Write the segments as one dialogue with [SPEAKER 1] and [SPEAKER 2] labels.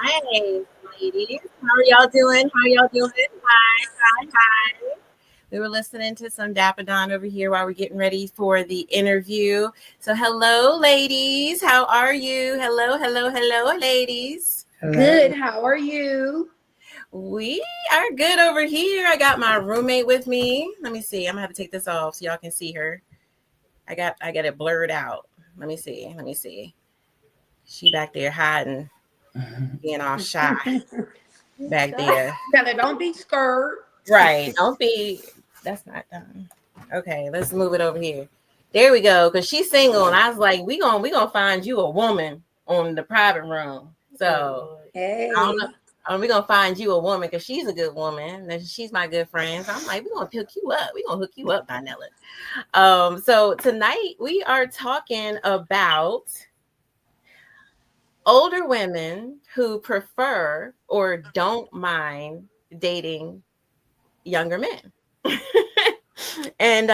[SPEAKER 1] Hi, ladies. How are y'all doing? How y'all doing? Hi, hi, hi. We were listening to some Dapadon over here while we're getting ready for the interview. So, hello, ladies. How are you? Hello, hello, hello, ladies.
[SPEAKER 2] Good.
[SPEAKER 3] Hello.
[SPEAKER 2] How are you?
[SPEAKER 1] We are good over here. I got my roommate with me. Let me see. I'm gonna have to take this off so y'all can see her. I got it blurred out. Let me see. Let me see. She back there hiding, being all shy back there.
[SPEAKER 2] Tell her don't be scared.
[SPEAKER 1] Right. Don't be. That's not done. Okay, let's move it over here. There we go. Cause she's single, and I was like, we gonna find you a woman on the private room. So I don't know.
[SPEAKER 2] Hey,
[SPEAKER 1] We gonna find you a woman because she's a good woman. And she's my good friend. So I'm like, we gonna hook you up. We gonna hook you up, Dinella. So tonight we are talking about older women who prefer or don't mind dating younger men. And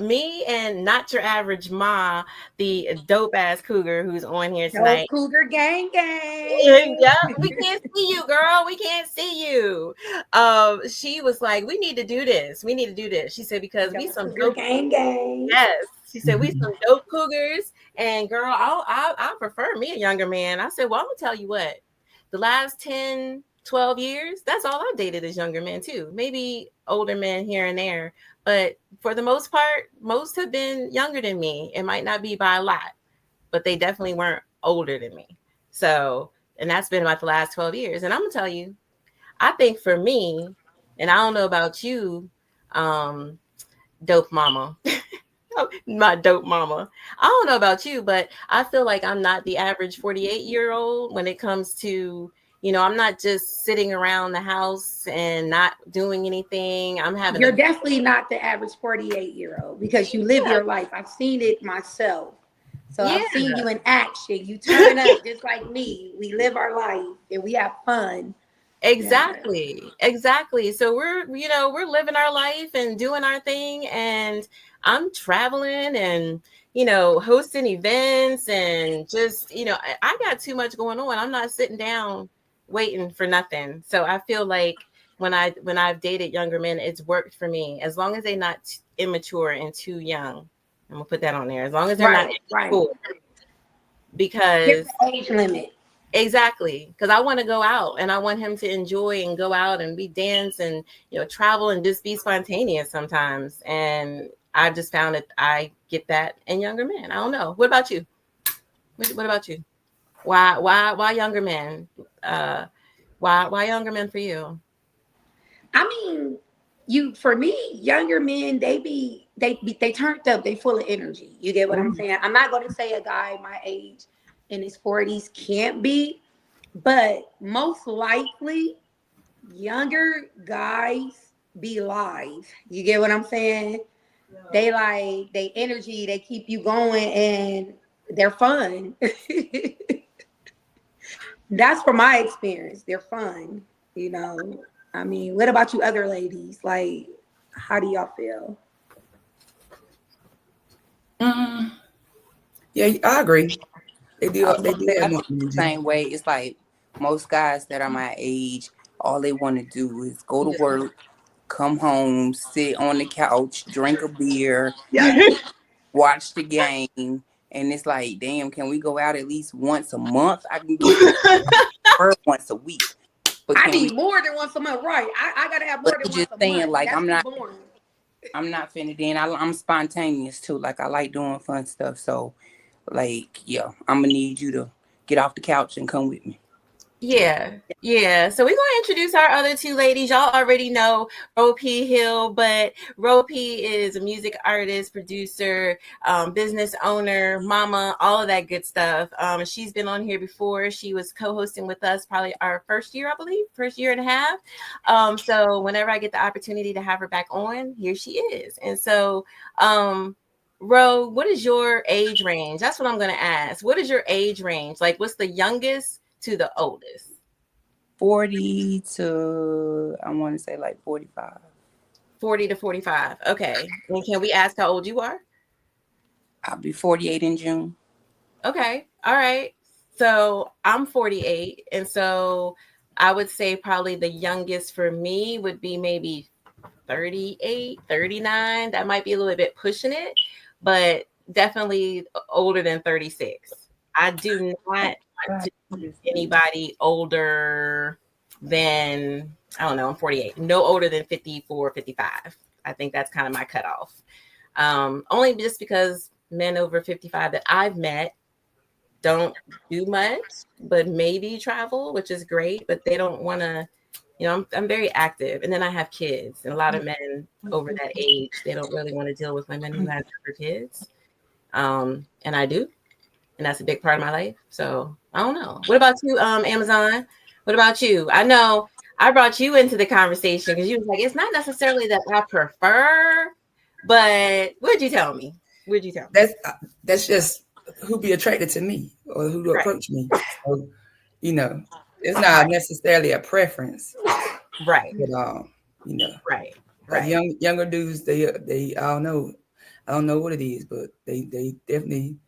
[SPEAKER 1] me and not your average ma, the dope ass cougar who's on here
[SPEAKER 2] no
[SPEAKER 1] tonight.
[SPEAKER 2] cougar gang gang.
[SPEAKER 1] Yeah, we can't see you, girl. We can't see you. She was like, we need to do this. We need to do this. She said because we
[SPEAKER 2] No
[SPEAKER 1] some
[SPEAKER 2] cougar
[SPEAKER 1] dope.
[SPEAKER 2] gang gang.
[SPEAKER 1] Yes, she said we some dope cougars, and girl, I prefer me a younger man. I said, well, I'm gonna tell you what. The last 10, 12 years, that's all I've dated is younger men too. Maybe older men here and there, but for the most part, most have been younger than me. It might not be by a lot, but they definitely weren't older than me. So, and that's been about the last 12 years. And I'm gonna tell you, I think for me, and I don't know about you, um, dope mama. My dope mama. I don't know about you, but I feel like I'm not the average 48-year-old when it comes to, I'm not just sitting around the house and not doing anything. I'm having
[SPEAKER 2] You're
[SPEAKER 1] a,
[SPEAKER 2] definitely not the average 48-year-old because you live
[SPEAKER 1] yeah,
[SPEAKER 2] your life. I've seen it myself. So
[SPEAKER 1] yeah,
[SPEAKER 2] I've seen you in action. You turn up just like me. We live our life and we have fun. Yeah.
[SPEAKER 1] exactly. Exactly. So we're living our life and doing our thing. And I'm traveling and, hosting events and just, I got too much going on. I'm not sitting down waiting for nothing. So I feel like when I've dated younger men, it's worked for me as long as they're not immature and too young. I'm gonna put that on there. As long as they're not
[SPEAKER 2] Right, right.
[SPEAKER 1] immature,
[SPEAKER 2] Here's
[SPEAKER 1] because
[SPEAKER 2] the age limit.
[SPEAKER 1] exactly, because I want to go out and I want him to enjoy and go out and we dance and travel and just be spontaneous sometimes. And I just found that I get that in younger men. I don't know. What about you? What about you? Why younger men? Uh, why younger men for you?
[SPEAKER 2] I mean, you for me, younger men, they turned up, they full of energy. You get what I'm
[SPEAKER 1] Mhm.
[SPEAKER 2] saying? I'm not gonna say a guy my age in his 40s can't be, but most likely younger guys be live. You get what I'm saying? They energy, they keep you going and they're fun. That's from my experience. They're fun, you know. I mean, what about you other ladies? Like, how do y'all feel?
[SPEAKER 3] Mm, yeah, I agree. They
[SPEAKER 4] I
[SPEAKER 3] do.
[SPEAKER 4] was
[SPEAKER 3] They
[SPEAKER 4] gonna
[SPEAKER 3] do
[SPEAKER 4] say
[SPEAKER 3] have
[SPEAKER 4] I
[SPEAKER 3] more
[SPEAKER 4] feel the
[SPEAKER 3] energy.
[SPEAKER 4] same way. It's like most guys that are my age, all they want to do is go to work, come home, sit on the couch, drink a beer,
[SPEAKER 3] Yeah.
[SPEAKER 4] watch the game, and it's like, damn, can we go out at least once a month? I can get that for once a week, but
[SPEAKER 2] I
[SPEAKER 4] can we?
[SPEAKER 2] need more than once a month, right? I gotta have
[SPEAKER 4] But
[SPEAKER 2] more than
[SPEAKER 4] I'm
[SPEAKER 2] once
[SPEAKER 4] just
[SPEAKER 2] a
[SPEAKER 4] saying,
[SPEAKER 2] month.
[SPEAKER 4] like,
[SPEAKER 2] That's too boring.
[SPEAKER 4] I'm not finna. Then I'm spontaneous too. Like I like doing fun stuff. So, like, yeah, I'm gonna need you to get off the couch and come with me.
[SPEAKER 1] Yeah, yeah. So we're gonna introduce our other two ladies. Y'all already know Ro P. Hill, but Ro P. is a music artist, producer, business owner, mama, all of that good stuff. She's been on here before. She was co-hosting with us probably our first year, I believe, first year and a half. So whenever I get the opportunity to have her back on, here she is. And so, Ro, what is your age range? That's what I'm gonna ask. What is your age range? Like, what's the youngest to the oldest?
[SPEAKER 4] 40 to I want to say like 45.
[SPEAKER 1] 40 to 45. Okay. And can we ask how old you are?
[SPEAKER 4] I'll be 48 in June.
[SPEAKER 1] Okay. All right. So I'm 48. And so I would say probably the youngest for me would be maybe 38, 39. That might be a little bit pushing it, but definitely older than 36. I do not do anybody older than, I don't know, I'm 48. No older than 54, 55. I think that's kind of my cutoff. Only just because men over 55 that I've met don't do much, but maybe travel, which is great, but they don't want to, I'm very active. And then I have kids, and a lot of men over that age, they don't really want to deal with women who have younger kids. And I do. And that's a big part of my life. So I don't know. What about you, Amazon? What about you? I know I brought you into the conversation because you was like, it's not necessarily that I prefer, but what'd you tell me?
[SPEAKER 3] That's just who be attracted to me or who approach me. So, it's not necessarily a preference.
[SPEAKER 1] Right.
[SPEAKER 3] But
[SPEAKER 1] Right.
[SPEAKER 3] Younger dudes, they I don't know what it is, but they definitely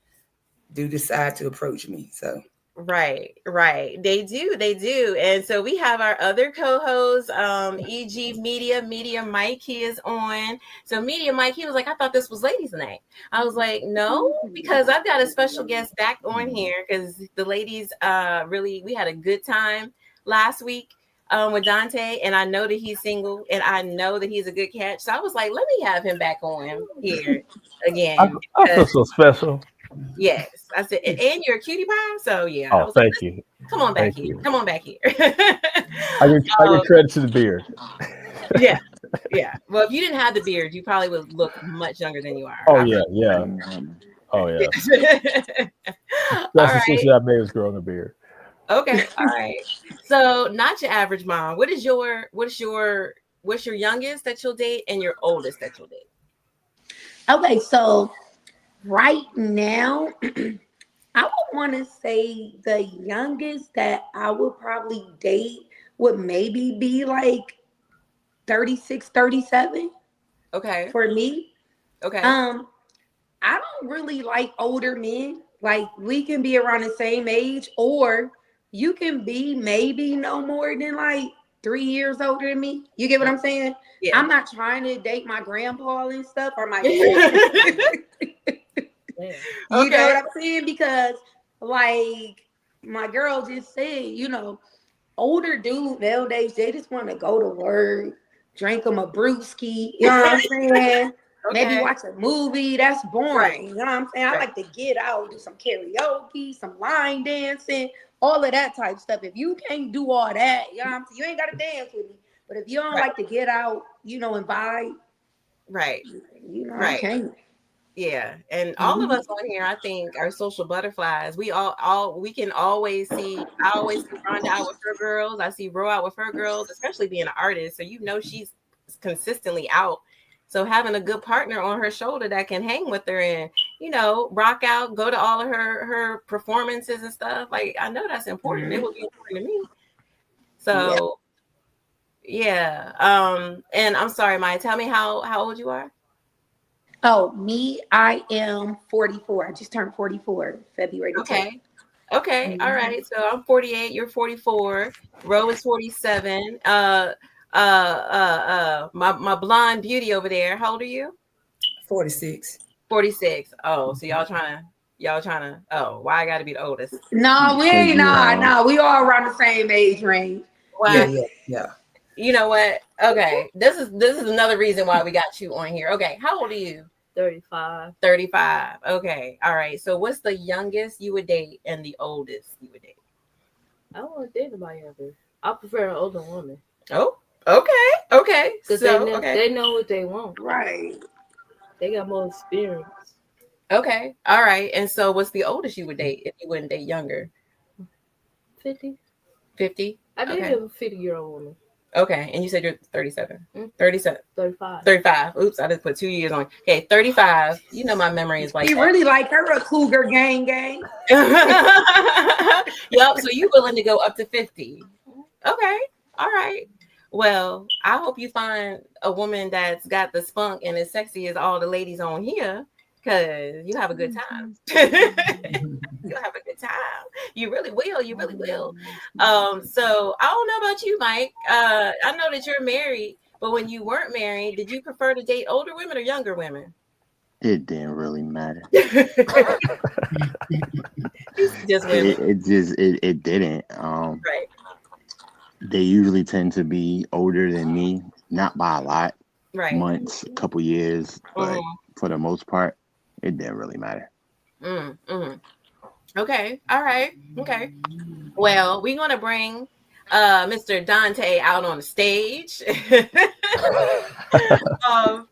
[SPEAKER 3] do decide to approach me. So
[SPEAKER 1] Right. They do. And so we have our other co-host, EG Media Mike. He is on. So Media Mike, he was like, I thought this was ladies' night. I was like, no, because I've got a special guest back on here because the ladies we had a good time last week with Dante, and I know that he's single and I know that he's a good catch. So I was like, let me have him back on here again.
[SPEAKER 5] I feel so special.
[SPEAKER 1] Yes, I said, and you're a cutie pie, so yeah.
[SPEAKER 5] Oh, thank you.
[SPEAKER 1] Come on back
[SPEAKER 5] Thank
[SPEAKER 1] here.
[SPEAKER 5] you.
[SPEAKER 1] Come on back here.
[SPEAKER 5] I give credit to the beard.
[SPEAKER 1] Yeah. Well, if you didn't have the beard, you probably would look much younger than you are.
[SPEAKER 5] Oh yeah. Oh yeah. That's the shit I made us growing a beard.
[SPEAKER 1] Okay. All right. So, not your average mom. What's your youngest that you'll date and your oldest that you'll date?
[SPEAKER 2] Okay, so right now, I would want to say the youngest that I would probably date would maybe be like 36, 37.
[SPEAKER 1] Okay.
[SPEAKER 2] For me.
[SPEAKER 1] Okay.
[SPEAKER 2] I don't really like older men. Like, we can be around the same age, or you can be maybe no more than like 3 years older than me. You get what I'm saying? Yeah. I'm not trying to date my grandpa and stuff or my dad. You know what I'm saying? Because like my girl just said, older dudes nowadays, they just want to go to work, drink them a brewski, you know what I'm saying? Maybe watch a movie. That's boring. Right. You know what I'm saying? I like to get out, do some karaoke, some line dancing, all of that type stuff. If you can't do all that, you know what I'm saying? You ain't got to dance with me. But if you don't like to get out, and vibe.
[SPEAKER 1] Right.
[SPEAKER 2] I can't.
[SPEAKER 1] Yeah, and all of us on here, I think, are social butterflies. We can always see. I always see Rhonda out with her girls. I see Ro out with her girls, especially being an artist. So she's consistently out. So having a good partner on her shoulder that can hang with her and rock out, go to all of her performances and stuff. Like, I know that's important. Mm-hmm. It would be important to me. So yeah. And I'm sorry, Maya. Tell me how old you are.
[SPEAKER 2] Oh, me, I am 44. I just turned 44 February.
[SPEAKER 1] Okay. Mm-hmm. All right. So I'm 48. You're 44. Ro is 47. My blonde beauty over there. How old are you?
[SPEAKER 3] 46.
[SPEAKER 1] 46. Oh, so y'all trying to. Oh, why I got to be the oldest?
[SPEAKER 2] No, we ain't. No, we all around the same age range.
[SPEAKER 1] Well,
[SPEAKER 3] yeah.
[SPEAKER 1] You know what? Okay, this is another reason why we got you on here. Okay, how old are you?
[SPEAKER 6] 35.
[SPEAKER 1] 35. Okay, all right. So what's the youngest you would date and the oldest you would date?
[SPEAKER 6] I don't want to date nobody younger. I prefer an older woman.
[SPEAKER 1] Oh, okay.
[SPEAKER 6] Because they know what they want.
[SPEAKER 2] Right.
[SPEAKER 6] They got more experience.
[SPEAKER 1] Okay, all right. And so what's the oldest you would date if you wouldn't date younger?
[SPEAKER 6] 50.
[SPEAKER 1] 50?
[SPEAKER 6] I did have a 50-year-old woman.
[SPEAKER 1] Okay, and you said you're 37. 35. Oops, I just put 2 years on. Okay, 35. My memory is like
[SPEAKER 2] you really like her a cougar gang.
[SPEAKER 1] Yep, so you willing to go up to 50. Okay, all right. Well, I hope you find a woman that's got the spunk and as sexy as all the ladies on here, because you have a good time. You'll have a good time. You really will. You really will. So I don't know about you, Mike. I know that you're married, but when you weren't married, did you prefer to date older women or younger women?
[SPEAKER 7] It didn't really matter.
[SPEAKER 1] Just women.
[SPEAKER 7] It didn't.
[SPEAKER 1] Right.
[SPEAKER 7] They usually tend to be older than me, not by a lot,
[SPEAKER 1] Right.
[SPEAKER 7] months, a couple years, but for the most part, it didn't really matter.
[SPEAKER 1] Okay. All right. Okay. Well, we're gonna bring Mr. Dante out on the stage. Like I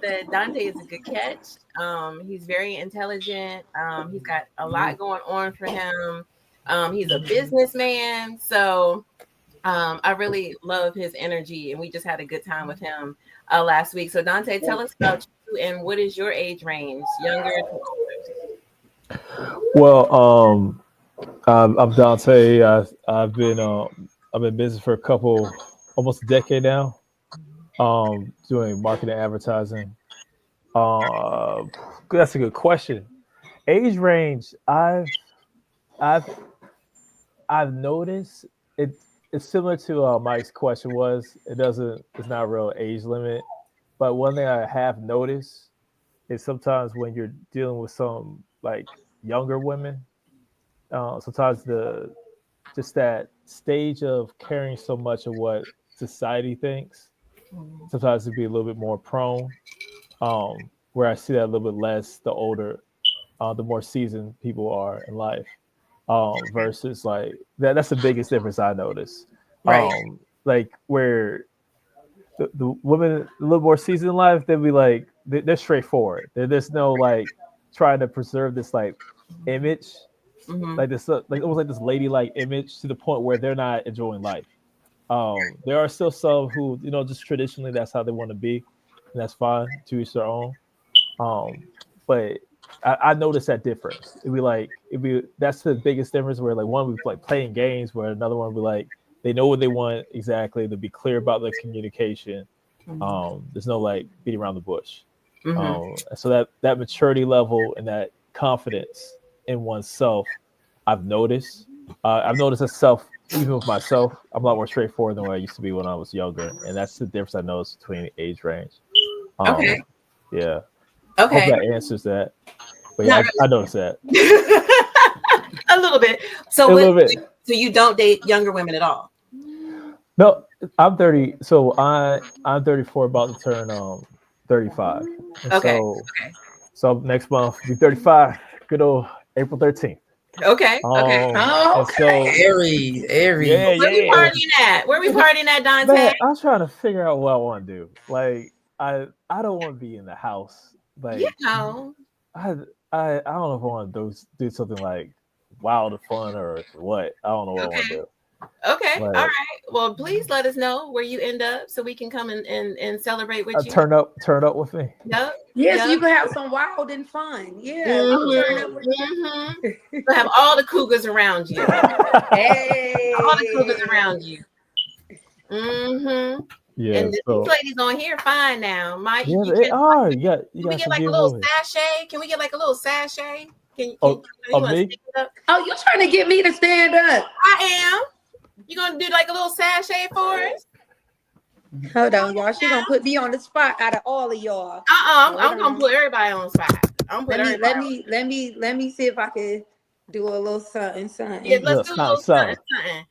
[SPEAKER 1] said, Dante is a good catch. He's very intelligent. He's got a lot going on for him. He's a businessman, so I really love his energy, and we just had a good time with him last week. So Dante, tell us about you and what is your age range, younger to older?
[SPEAKER 5] Well, I'm Dante. I've been in business for almost a decade now. Doing marketing, advertising. That's a good question. Age range, I've noticed it. It's similar to Mike's question was. It's not a real age limit, but one thing I have noticed is sometimes when you're dealing with some like younger women, sometimes just that stage of caring so much of what society thinks, sometimes it'd be a little bit more prone. Where I see that a little bit less the older, the more seasoned people are in life. Versus like that's the biggest difference I notice.
[SPEAKER 1] Right.
[SPEAKER 5] Like where the women a little more seasoned in life, they'll be like they're straightforward. There's no like trying to preserve this like image, like this like almost like this ladylike image to the point where they're not enjoying life. There are still some who just traditionally that's how they want to be, and that's fine, to each their own. But I noticed that difference. It'd be that's the biggest difference where like one would be like playing games where another one would be like they know what they want exactly. They'll be clear about the communication. There's no like beating around the bush. So that maturity level and that confidence in oneself, I've noticed. I've noticed itself even with myself. I'm a lot more straightforward than what I used to be when I was younger, and that's the difference I noticed between age range.
[SPEAKER 1] Okay.
[SPEAKER 5] Yeah.
[SPEAKER 1] Okay.
[SPEAKER 5] I hope that answers that. But yeah, I noticed that.
[SPEAKER 1] A little bit. So so you don't date younger women at all?
[SPEAKER 5] No, I'm 30. So I'm 34, about to turn 35. And
[SPEAKER 1] Okay.
[SPEAKER 5] So next month be 35. Good old April 13th.
[SPEAKER 1] Okay. Okay.
[SPEAKER 5] So
[SPEAKER 3] Aries.
[SPEAKER 5] Yeah,
[SPEAKER 1] Where we partying at? Where we partying at, Dante?
[SPEAKER 5] Man, I'm trying to figure out what I want to do. Like I don't want to be in the house. Like I don't know if I want to do something like wild or fun or what. I don't know what I want to do.
[SPEAKER 1] Okay. All right. Well, please let us know where you end up so we can come and celebrate with you.
[SPEAKER 5] Turn up with me.
[SPEAKER 1] Yep.
[SPEAKER 2] Yes, you can have some wild and fun. Yeah. Turn up with
[SPEAKER 1] We'll have all the cougars around you.
[SPEAKER 2] Hey.
[SPEAKER 1] All the cougars around you.
[SPEAKER 5] Yeah.
[SPEAKER 1] And these ladies on here fine now. Mike,
[SPEAKER 5] yeah, they are. You got
[SPEAKER 1] we get like a little sachet? Can we get like a little sachet? Can
[SPEAKER 5] me?
[SPEAKER 2] Oh, you're trying to get me to stand up.
[SPEAKER 1] I am. You gonna do like a little sachet for us?
[SPEAKER 2] Hold on, y'all. She gonna put me on the spot out of all of y'all.
[SPEAKER 1] I'm gonna put everybody on the spot.
[SPEAKER 2] Let me see if I can do a little something.
[SPEAKER 1] Yeah, let's do a little something.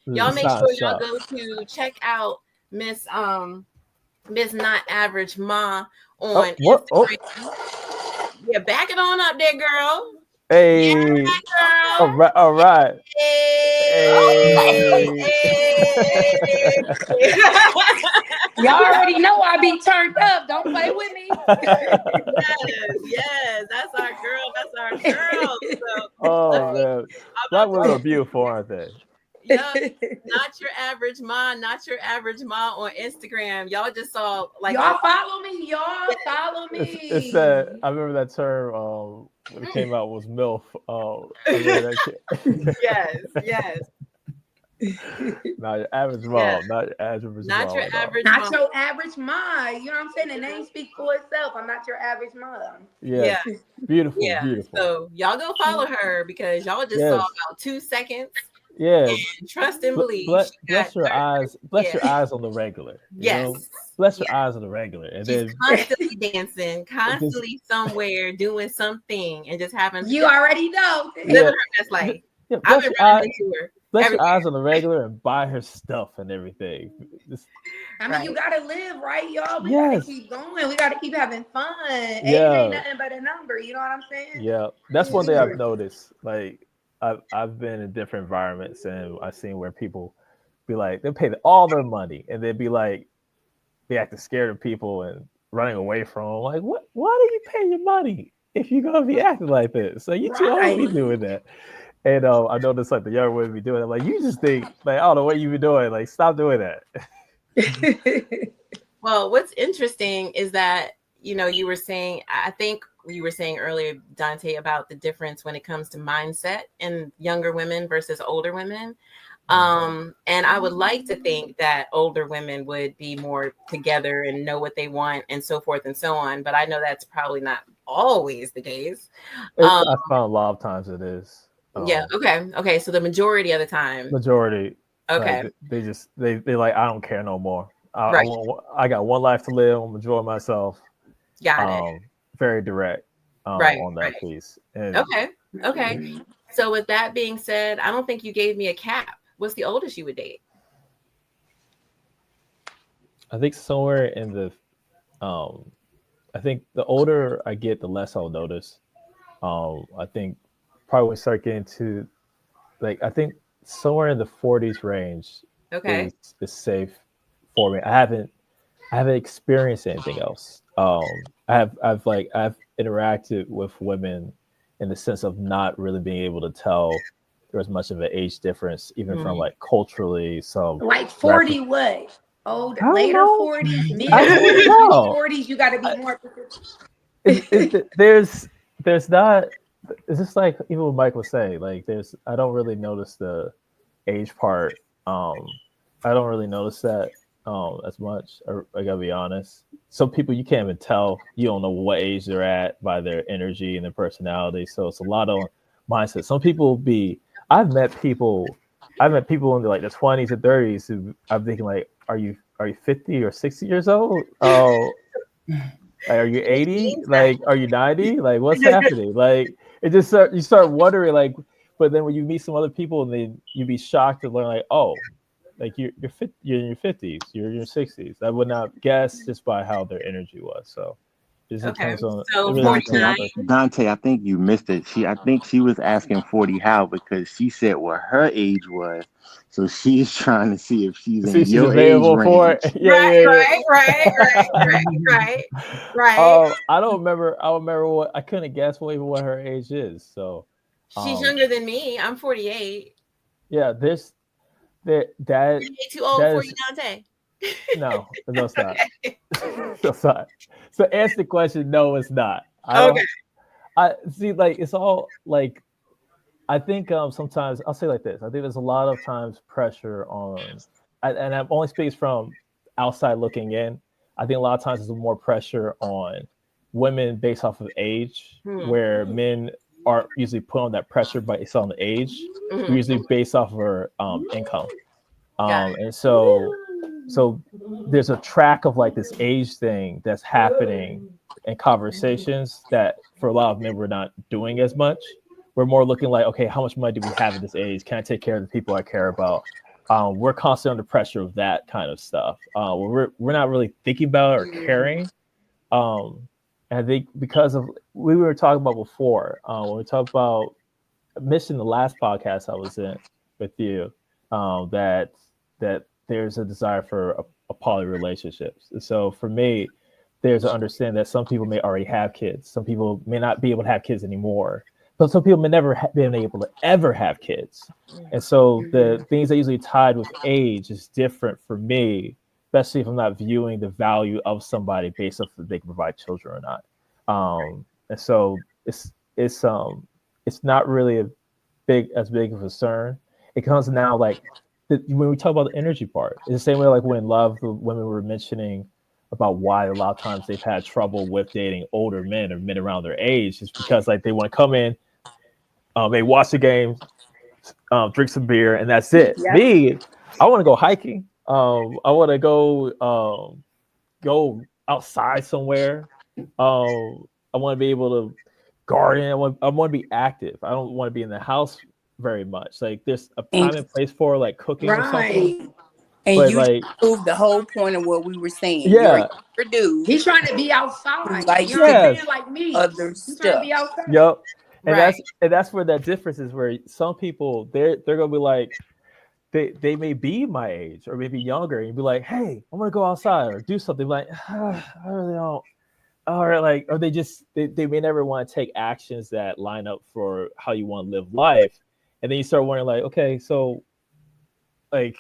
[SPEAKER 1] Y'all make sure y'all go to check out Miss Not Average Ma on Instagram. Yeah, back it on up there, girl.
[SPEAKER 5] Hey,
[SPEAKER 1] yeah, girl.
[SPEAKER 5] All right.
[SPEAKER 2] Hey. Y'all already know I be turned up. Don't play with me.
[SPEAKER 1] Yes, that's our girl.
[SPEAKER 5] So, man, Black women are beautiful, aren't they?
[SPEAKER 1] Yeah, not your average ma on Instagram. Y'all just saw like
[SPEAKER 2] y'all follow me. Y'all follow me.
[SPEAKER 5] It's that I remember that term when it came out was MILF.
[SPEAKER 1] Yes.
[SPEAKER 5] Not your average mom.
[SPEAKER 1] Yeah.
[SPEAKER 5] Not your average
[SPEAKER 1] Not
[SPEAKER 5] mom
[SPEAKER 1] your
[SPEAKER 5] at all.
[SPEAKER 1] average
[SPEAKER 2] Not
[SPEAKER 1] mom.
[SPEAKER 2] your average mom. You know what I'm saying? The name speaks for itself. I'm not your average mom.
[SPEAKER 5] Yes.
[SPEAKER 1] Yeah.
[SPEAKER 5] Beautiful.
[SPEAKER 1] Yeah.
[SPEAKER 5] Beautiful.
[SPEAKER 1] So y'all go follow her because y'all just saw
[SPEAKER 5] Yes.
[SPEAKER 1] about 2 seconds.
[SPEAKER 5] Yeah.
[SPEAKER 1] And trust and believe. She
[SPEAKER 5] Bless
[SPEAKER 1] got
[SPEAKER 5] your eyes. Bless
[SPEAKER 1] yeah.
[SPEAKER 5] your eyes on the regular. You know?
[SPEAKER 1] Yes.
[SPEAKER 5] Bless your eyes on the regular. And
[SPEAKER 1] She's
[SPEAKER 5] then
[SPEAKER 1] constantly dancing, constantly somewhere doing something, and just having
[SPEAKER 2] You already know.
[SPEAKER 1] living
[SPEAKER 5] yeah.
[SPEAKER 1] her best life.
[SPEAKER 5] Yeah,
[SPEAKER 1] I've
[SPEAKER 5] bless
[SPEAKER 1] been
[SPEAKER 5] your
[SPEAKER 1] running
[SPEAKER 5] eyes.
[SPEAKER 1] into her.
[SPEAKER 5] Bless
[SPEAKER 1] everywhere.
[SPEAKER 5] your eyes on the regular and buy her stuff and everything. Just,
[SPEAKER 2] I mean, you gotta live, right, y'all? We
[SPEAKER 5] Yes.
[SPEAKER 2] gotta keep going. We gotta keep having fun. Age
[SPEAKER 5] Yeah.
[SPEAKER 2] ain't nothing but a number. You know what I'm saying?
[SPEAKER 5] yeah. That's one thing I've noticed. Like I've been in different environments and I've seen where people be like, they'll pay all their money and they'd be like, they acting scared of people and running away from them. Like, what? Why do you pay your money if you're gonna be acting like this? So you too old to be
[SPEAKER 2] Right.
[SPEAKER 5] doing that. And I noticed like the younger women be doing it. Like, you just think like, oh, the way you be doing, like, stop doing that.
[SPEAKER 1] Well, what's interesting is that, you know, you were saying, I think you were saying earlier, Dante, about the difference when it comes to mindset in younger women versus older women. And I would like to think that older women would be more together and know what they want and so forth and so on. But I know that's probably not always the case.
[SPEAKER 5] I found a lot of times it is.
[SPEAKER 1] Yeah. Okay. So the majority of the time.
[SPEAKER 5] Majority.
[SPEAKER 1] Okay.
[SPEAKER 5] Like, they like, I don't care no more.
[SPEAKER 1] Right.
[SPEAKER 5] I got one life to live. I'm gonna enjoy myself.
[SPEAKER 1] Got it.
[SPEAKER 5] Very direct.
[SPEAKER 1] Right.
[SPEAKER 5] On that piece. And
[SPEAKER 1] Okay. So with that being said, I don't think you gave me a cap. What's the oldest you would date?
[SPEAKER 5] I think somewhere in the, I think the older I get, the less I'll notice. I think probably when I start getting to, like, I think somewhere in the 40s range is safe for me. I haven't experienced anything else. I've interacted with women in the sense of not really being able to tell there was much of an age difference, even from like culturally. So
[SPEAKER 2] like 40 what? Old,
[SPEAKER 5] I don't
[SPEAKER 2] later
[SPEAKER 5] know.
[SPEAKER 2] 40s, mid
[SPEAKER 5] I don't
[SPEAKER 2] 40s,
[SPEAKER 5] know.
[SPEAKER 2] 40s. You got to be more.
[SPEAKER 5] There's not. It's just like even what Mike was saying. Like I don't really notice the age part. I don't really notice that as much. I gotta be honest. Some people you can't even tell. You don't know what age they're at by their energy and their personality. So it's a lot of mindset. Some people be. I've met people in the 20s and 30s who I'm thinking like, are you 50 or 60 years old? Oh, are you 80? Like, are you 90? Like, what's happening? Like, it just you start wondering like, but then when you meet some other people and then you be shocked to learn like, oh, like you're in your 50s, you're in your 60s. I would not guess just by how their energy was. So it depends on.
[SPEAKER 1] So
[SPEAKER 5] really
[SPEAKER 1] 49.
[SPEAKER 7] Dante, I think you missed it. I think she was asking 40 how because she said what her age was. So she's trying to see if she's in your age range.
[SPEAKER 1] Right.
[SPEAKER 5] I don't remember. I remember what I couldn't guess what her age is. So
[SPEAKER 1] she's younger than me. I'm 48.
[SPEAKER 5] Yeah, that
[SPEAKER 1] too old for you, Dante.
[SPEAKER 5] No, it's not. It's not. So answer the question. No, it's not. I see. Like it's all like. I think sometimes I'll say like this. I think there's a lot of times pressure on, and I'm only speaking from outside looking in. I think a lot of times there's more pressure on women based off of age, where men are usually put on that pressure based on the age, usually based off of her income. And so there's a track of like this age thing that's happening in conversations that for a lot of men we're not doing as much. We're more looking like, okay, how much money do we have at this age? Can I take care of the people I care about? We're constantly under pressure of that kind of stuff. We're not really thinking about it or caring. And I think because of we were talking about before, when we talked about missing the last podcast I was in with you, that there's a desire for a poly relationships. So for me, there's an understanding that some people may already have kids. Some people may not be able to have kids anymore. But some people may never have been able to ever have kids. And so the things that usually tied with age is different for me, especially if I'm not viewing the value of somebody based off if they can provide children or not. And so it's not really as big of a concern. It comes now like when we talk about the energy part, it's the same way like when Love, the women were mentioning about why a lot of times they've had trouble with dating older men or men around their age, is because like they want to come in, they watch the game, drink some beer, and that's it.
[SPEAKER 2] Yep.
[SPEAKER 5] Me, I want to go hiking. I want to go outside somewhere. I want to be able to garden. I want to be active. I don't want to be in the house very much. Like there's a time and place for like cooking or something.
[SPEAKER 4] And
[SPEAKER 5] but
[SPEAKER 4] you
[SPEAKER 5] like
[SPEAKER 4] proved the whole point of what we were saying.
[SPEAKER 5] Yeah.
[SPEAKER 4] You're a dude.
[SPEAKER 2] He's trying to be outside.
[SPEAKER 4] Like,
[SPEAKER 2] you know what I'm saying? Like me.
[SPEAKER 4] Other
[SPEAKER 2] He's
[SPEAKER 4] stuff.
[SPEAKER 2] trying to be outside.
[SPEAKER 5] Yep. And
[SPEAKER 1] Right.
[SPEAKER 5] that's where that difference is, where some people they're gonna be like, they may be my age or maybe younger, and be like, hey, I'm gonna go outside or do something. Like, I really don't. Or like, or they may never want to take actions that line up for how you want to live life, and then you start wondering like, okay, so like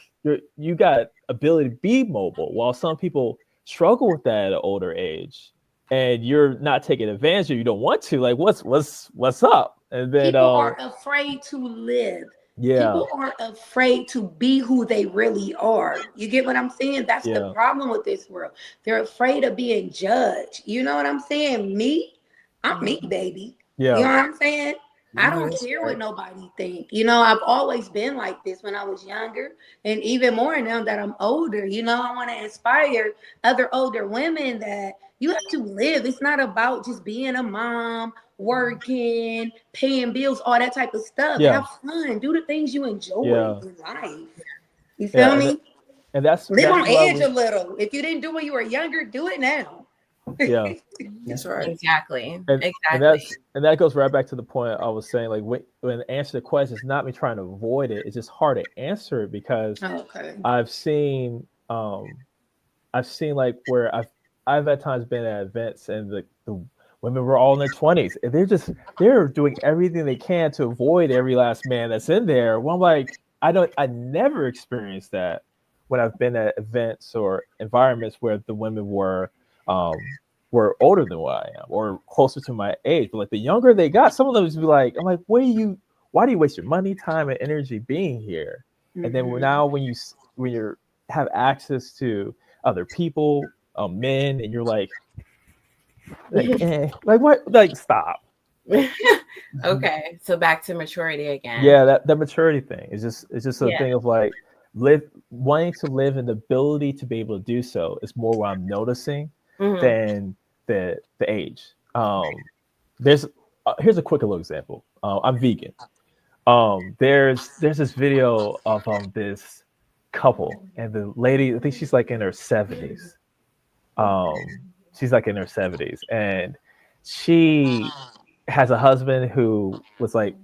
[SPEAKER 5] you got ability to be mobile, while some people struggle with that at an older age, and you're not taking advantage, or you don't want to. Like, what's up? And then
[SPEAKER 2] people are afraid to live.
[SPEAKER 5] Yeah.
[SPEAKER 2] People are afraid to be who they really are. You get what I'm saying? That's the problem with this world. They're afraid of being judged. You know what I'm saying? Me, I'm me, baby.
[SPEAKER 5] Yeah.
[SPEAKER 2] You know what I'm saying? I don't care what nobody think. You know, I've always been like this when I was younger, and even more now that I'm older. You know, I want to inspire other older women that you have to live. It's not about just being a mom, working, paying bills, all that type of stuff.
[SPEAKER 5] Yeah.
[SPEAKER 2] Have fun. Do the things you enjoy in life. You feel
[SPEAKER 5] Yeah,
[SPEAKER 2] me?
[SPEAKER 5] And that's
[SPEAKER 2] Live on
[SPEAKER 5] why
[SPEAKER 2] edge a little. If you didn't do when you were younger, do it now.
[SPEAKER 5] Yeah.
[SPEAKER 3] That's right.
[SPEAKER 1] Exactly.
[SPEAKER 5] And
[SPEAKER 1] Exactly.
[SPEAKER 5] that goes right back to the point I was saying. Like when answer the question, it's not me trying to avoid it. It's just hard to answer it because I've seen like where I've at times been at events and the women were all in their 20s and they're doing everything they can to avoid every last man that's in there. Well, I'm like, I never experienced that when I've been at events or environments where the women were older than what I am or closer to my age. But like the younger they got, some of them would be like, I'm like, why do you waste your money, time, and energy being here? Mm-hmm. And then now when you have access to other people, men, and you're like what? Like, stop.
[SPEAKER 1] Okay, so back to maturity again.
[SPEAKER 5] Yeah, that maturity thing is just a thing of like wanting to live and the ability to be able to do so is more what I'm noticing than the age. Here's a quick little example. I'm vegan. There's this video of this couple, and the lady, I think she's like in her 70s. She's like in her 70s, and she has a husband who was like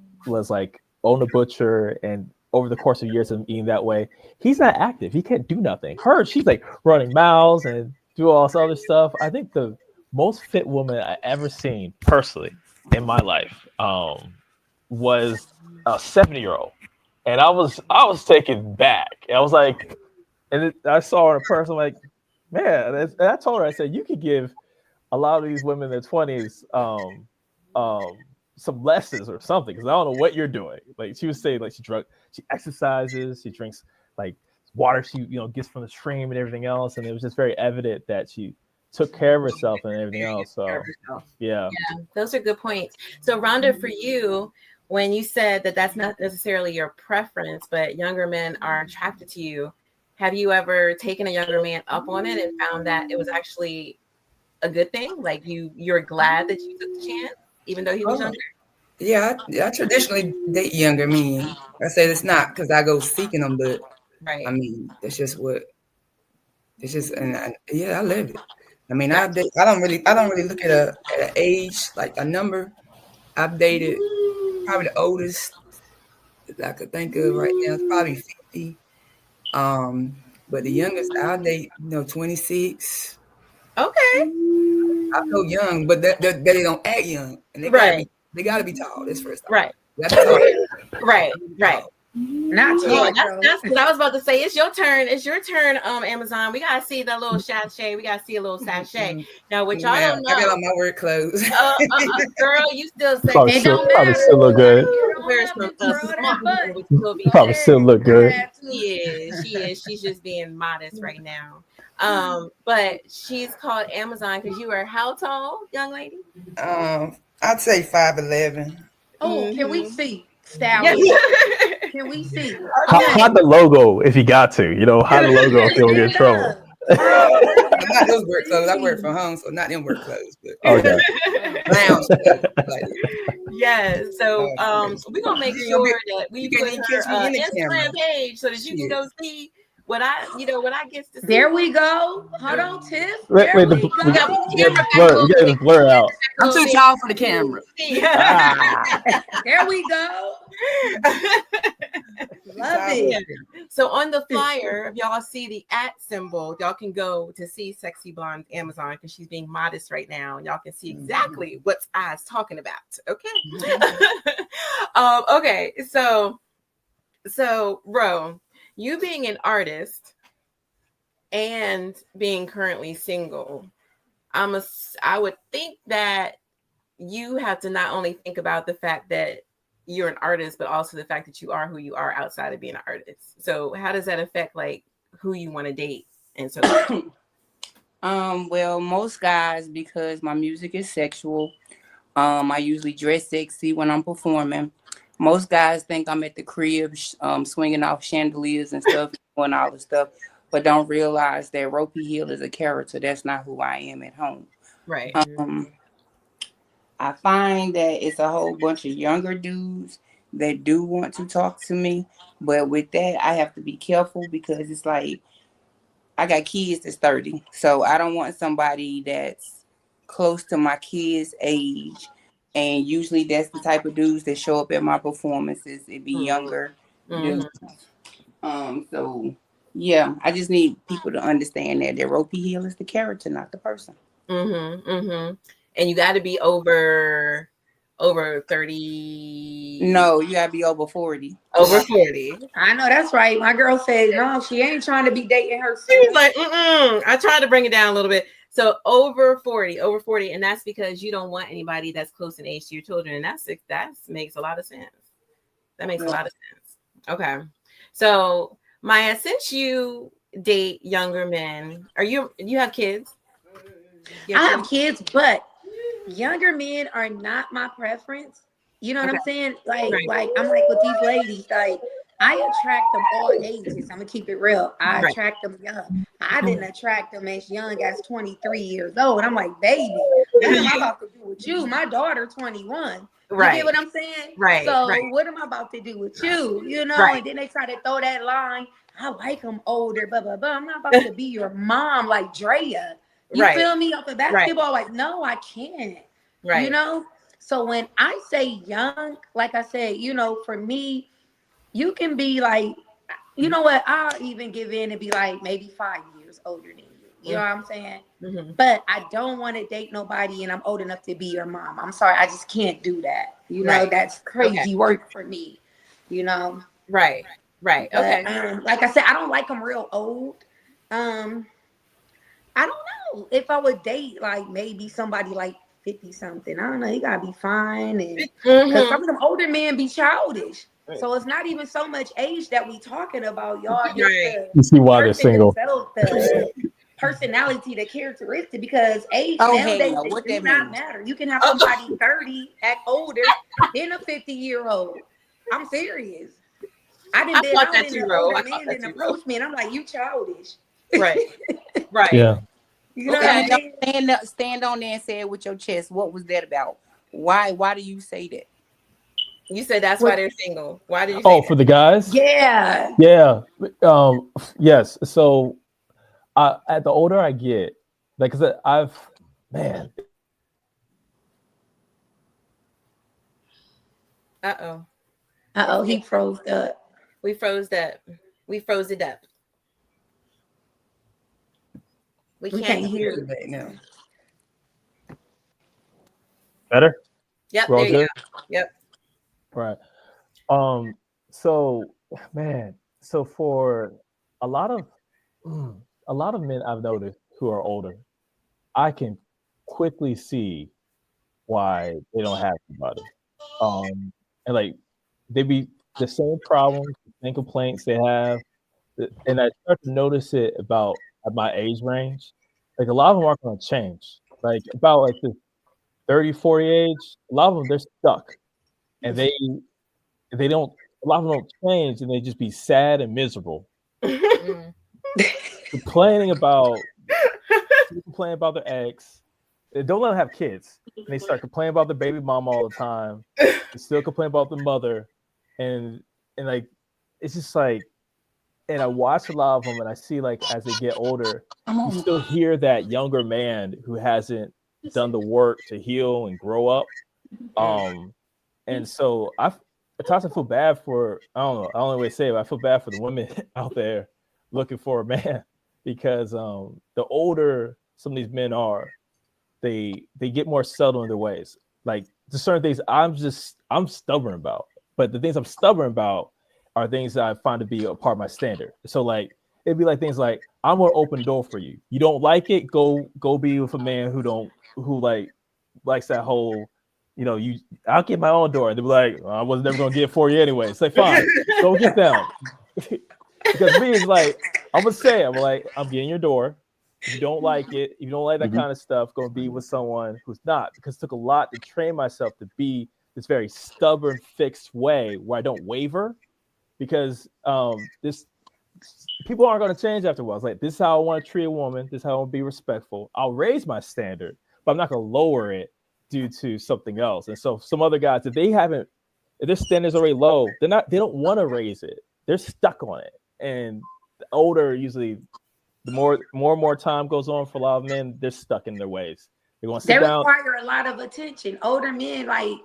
[SPEAKER 5] owned a butcher, and over the course of years of eating that way, he's not active. He can't do nothing. She's like running miles and do all this other stuff. I think the most fit woman I ever seen personally in my life was a 70-year-old, and I was taken back. I was like, and I saw her in person, I'm like, man. And I told her, I said, you could give a lot of these women in their 20s some lessons or something, because I don't know what you're doing. Like she was saying, like she exercises, she drinks like water she gets from the stream and everything else, and it was just very evident that she took care of herself and everything else. So yeah,
[SPEAKER 1] those are good points. So Rhonda, for you, when you said that that's not necessarily your preference, but younger men are attracted to you, have you ever taken a younger man up on it and found that it was actually a good thing? Like you're glad that you took the chance, even though he was younger?
[SPEAKER 3] Yeah, I traditionally date younger men. I say it's not because I go seeking them, but I mean, that's just what. It's just, and I live it. I mean, I don't really look at an age, like a number. I've dated probably the oldest that I could think of right now is probably 50. But the youngest I'll date, 26.
[SPEAKER 1] Okay.
[SPEAKER 3] I feel young, but they don't act young, and they gotta be tall. This first time.
[SPEAKER 1] Right.
[SPEAKER 3] Right.
[SPEAKER 2] Not too
[SPEAKER 1] Yeah,
[SPEAKER 2] much. though.
[SPEAKER 1] that's because I was about to say it's your turn. It's your turn, Amazon. We gotta see that little sachet. We gotta see a little sachet. Now, what y'all don't
[SPEAKER 3] I got
[SPEAKER 1] know,
[SPEAKER 3] on my work clothes.
[SPEAKER 1] girl, you still say
[SPEAKER 5] Probably
[SPEAKER 2] It
[SPEAKER 5] still,
[SPEAKER 2] don't
[SPEAKER 5] probably
[SPEAKER 2] matter.
[SPEAKER 5] still look good.
[SPEAKER 2] You don't
[SPEAKER 1] wear
[SPEAKER 2] have
[SPEAKER 1] some
[SPEAKER 2] to twirl that butt.
[SPEAKER 1] which will be
[SPEAKER 5] Probably still look good.
[SPEAKER 1] She is. She's just being modest right now. But she's called Amazon because you are how tall, young lady?
[SPEAKER 3] I'd say 5'11".
[SPEAKER 2] Oh, can we see? Style.
[SPEAKER 1] Yes.
[SPEAKER 2] Can we see?
[SPEAKER 5] Hide the logo if you got to. You know, hide the logo if you don't get in trouble.
[SPEAKER 3] Not those work clothes. I work from home, so not them work clothes, but
[SPEAKER 5] Okay.
[SPEAKER 3] lounge clothes. Like,
[SPEAKER 1] Yes. So we're gonna make sure that we
[SPEAKER 3] you
[SPEAKER 1] put
[SPEAKER 3] can't
[SPEAKER 1] her
[SPEAKER 3] catch me in the
[SPEAKER 1] Instagram
[SPEAKER 3] camera.
[SPEAKER 1] page so that you can go see what I gets to see.
[SPEAKER 2] There we go. Hold on, Tiff.
[SPEAKER 5] Wait,
[SPEAKER 2] There
[SPEAKER 5] we
[SPEAKER 2] we
[SPEAKER 5] got
[SPEAKER 2] go.
[SPEAKER 5] the blur. We got the blur out.
[SPEAKER 3] I'm too tall for the camera.
[SPEAKER 2] There we go. Love it.
[SPEAKER 1] So on the flyer, if y'all see the @ symbol, y'all can go to see Sexy Blonde Amazon because she's being modest right now. Y'all can see exactly what I's talking about. Okay. Okay. So Ro, you being an artist and being currently single, I would think that you have to not only think about the fact that you're an artist, but also the fact that you are who you are outside of being an artist. So how does that affect like who you want to date and so
[SPEAKER 4] Well, most guys, because my music is sexual, I usually dress sexy when I'm performing. Most guys think I'm at the crib swinging off chandeliers and stuff, doing all the stuff, but don't realize that Ropey Hill is a character. That's not who I am at home.
[SPEAKER 1] Right.
[SPEAKER 4] I find that it's a whole bunch of younger dudes that do want to talk to me. But with that, I have to be careful because it's like I got kids that's 30. So I don't want somebody that's close to my kids' age. And usually that's the type of dudes that show up at my performances. It'd be younger dudes. So yeah, I just need people to understand that Ropey Hill is the character, not the person.
[SPEAKER 1] And you got to be over 30.
[SPEAKER 4] No, you gotta be over 40.
[SPEAKER 1] Over 40.
[SPEAKER 2] I know that's right. My girl said no, she ain't trying to be dating her.
[SPEAKER 1] She was like, I tried to bring it down a little bit. So over 40, and that's because you don't want anybody that's close in age to your children, and that makes a lot of sense. That makes a lot of sense. Okay, so Maya, since you date younger men, you have kids?
[SPEAKER 2] I have kids, but younger men are not my preference. You know what I'm saying? Like I'm like with these ladies, like I attract them all ages. I'm gonna keep it real. I attract them young. I didn't attract them as young as 23 years old. And I'm like, baby, what am I about to do with you? My daughter 21. You get what I'm saying? So what am I about to do with you? You know, and then they try to throw that line. I like them older, blah, blah, blah. I'm not about to be your mom like Drea. You feel me? Off of basketball, like, no, I can't. You know? So when I say young, like I said, you know, for me, you can be like, you know what? I'll even give in and be like maybe 5 years older than you. You know what I'm saying? But I don't want to date nobody and I'm old enough to be your mom. I'm sorry. I just can't do that. You know, that's crazy work for me, you know?
[SPEAKER 1] Right.
[SPEAKER 2] But, like I said, I don't like them real old. I don't know if I would date like maybe somebody like 50 something. I don't know. You gotta be fine, and because some of them older men be childish. So it's not even so much age that we talking about, y'all.
[SPEAKER 5] You see why they're single.
[SPEAKER 2] The personality, the characteristic, because age nowadays does not matter. You can have somebody 30 act older than a 50-year-old. I'm serious. I didn't been out in the older man and approach me, and I'm like, you childish.
[SPEAKER 1] Right.
[SPEAKER 5] Yeah.
[SPEAKER 2] You know what I mean?
[SPEAKER 4] Stand on there and say it with your chest. What was that about? Why do you say that?
[SPEAKER 1] You said that's why they're single. Why did you say
[SPEAKER 5] for the guys?
[SPEAKER 2] Yeah.
[SPEAKER 5] Yes. So at the older I get, like, cause man.
[SPEAKER 2] He froze up.
[SPEAKER 1] We froze up. We froze it up. We can't hear
[SPEAKER 3] it right now.
[SPEAKER 5] Better?
[SPEAKER 1] Yep. There you go. Yep.
[SPEAKER 5] Right. So Man, so for a lot of a lot of men I've noticed who are older, I can quickly see why they don't have somebody. And like they be the same problems, the same complaints they have, and I start to notice it about at my age range. Like a lot of them aren't going to change. Like about like the 30, 40 age, a lot of them they're stuck, and they don't. A lot of them don't change, and they just be sad and miserable, complaining about their ex. They don't let them have kids, and they start complaining about their baby mama all the time. They still complain about the mother, and like it's just like. And I watch a lot of them, and I see like as they get older, you still hear that younger man who hasn't done the work to heal and grow up. And so I feel bad for I don't know the way to say it, but I feel bad for the women out there looking for a man because the older some of these men are, they get more settled in their ways. Like there's certain things I'm stubborn about, but the things I'm stubborn about are things that I find to be a part of my standard. So like it'd be like things like I'm gonna open the door for you. You don't like it, go be with a man who likes that whole, I'll get my own door. And they'll be like, I was never gonna get it for you anyway. It's like fine, go get them. Because me is like, I'm getting your door. If you don't like it, if you don't like that kind of stuff, go be with someone who's not. Because it took a lot to train myself to be this very stubborn, fixed way where I don't waver. Because people aren't going to change after a while. It's like, this is how I want to treat a woman. This is how I want to be respectful. I'll raise my standard, but I'm not going to lower it due to something else. And so some other guys, if their standard's already low, they don't want to raise it. They're stuck on it. And the older, usually, the more and more time goes on for a lot of men, they're stuck in their ways. They want to sit down.
[SPEAKER 2] They require a lot of attention. Older men, like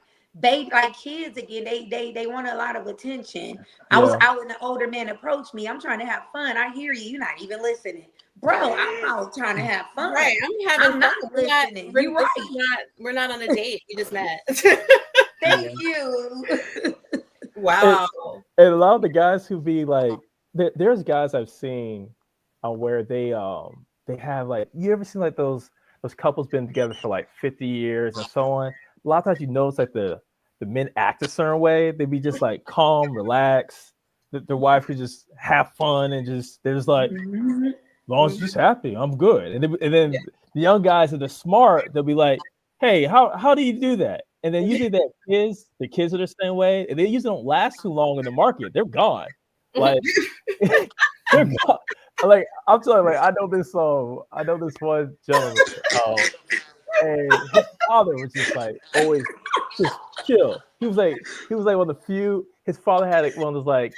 [SPEAKER 2] kids again, they want a lot of attention. I was out and the older man approached me. I'm trying to have fun. I hear you. You're not even listening. Bro, I'm out trying to have fun.
[SPEAKER 1] Right. I'm not listening.
[SPEAKER 2] You're right.
[SPEAKER 1] We're not on a date. We just met.
[SPEAKER 2] Thank you.
[SPEAKER 1] Wow.
[SPEAKER 5] And a lot of the guys who be like, there's guys I've seen where they have like, you ever seen like those couples been together for like 50 years and so on? A lot of times you notice like the men act a certain way. They be just like calm, relaxed. Their wife could just have fun and they're just like, as long as she's happy, I'm good. And then the young guys that are smart, they'll be like, hey, how do you do that? And then usually the kids are the same way, and they usually don't last too long in the market. They're gone. Like they're gone. Like I'm telling you, like I know this one gentleman. And his father was just like always just chill. He was like one of the few. His father had like one of those like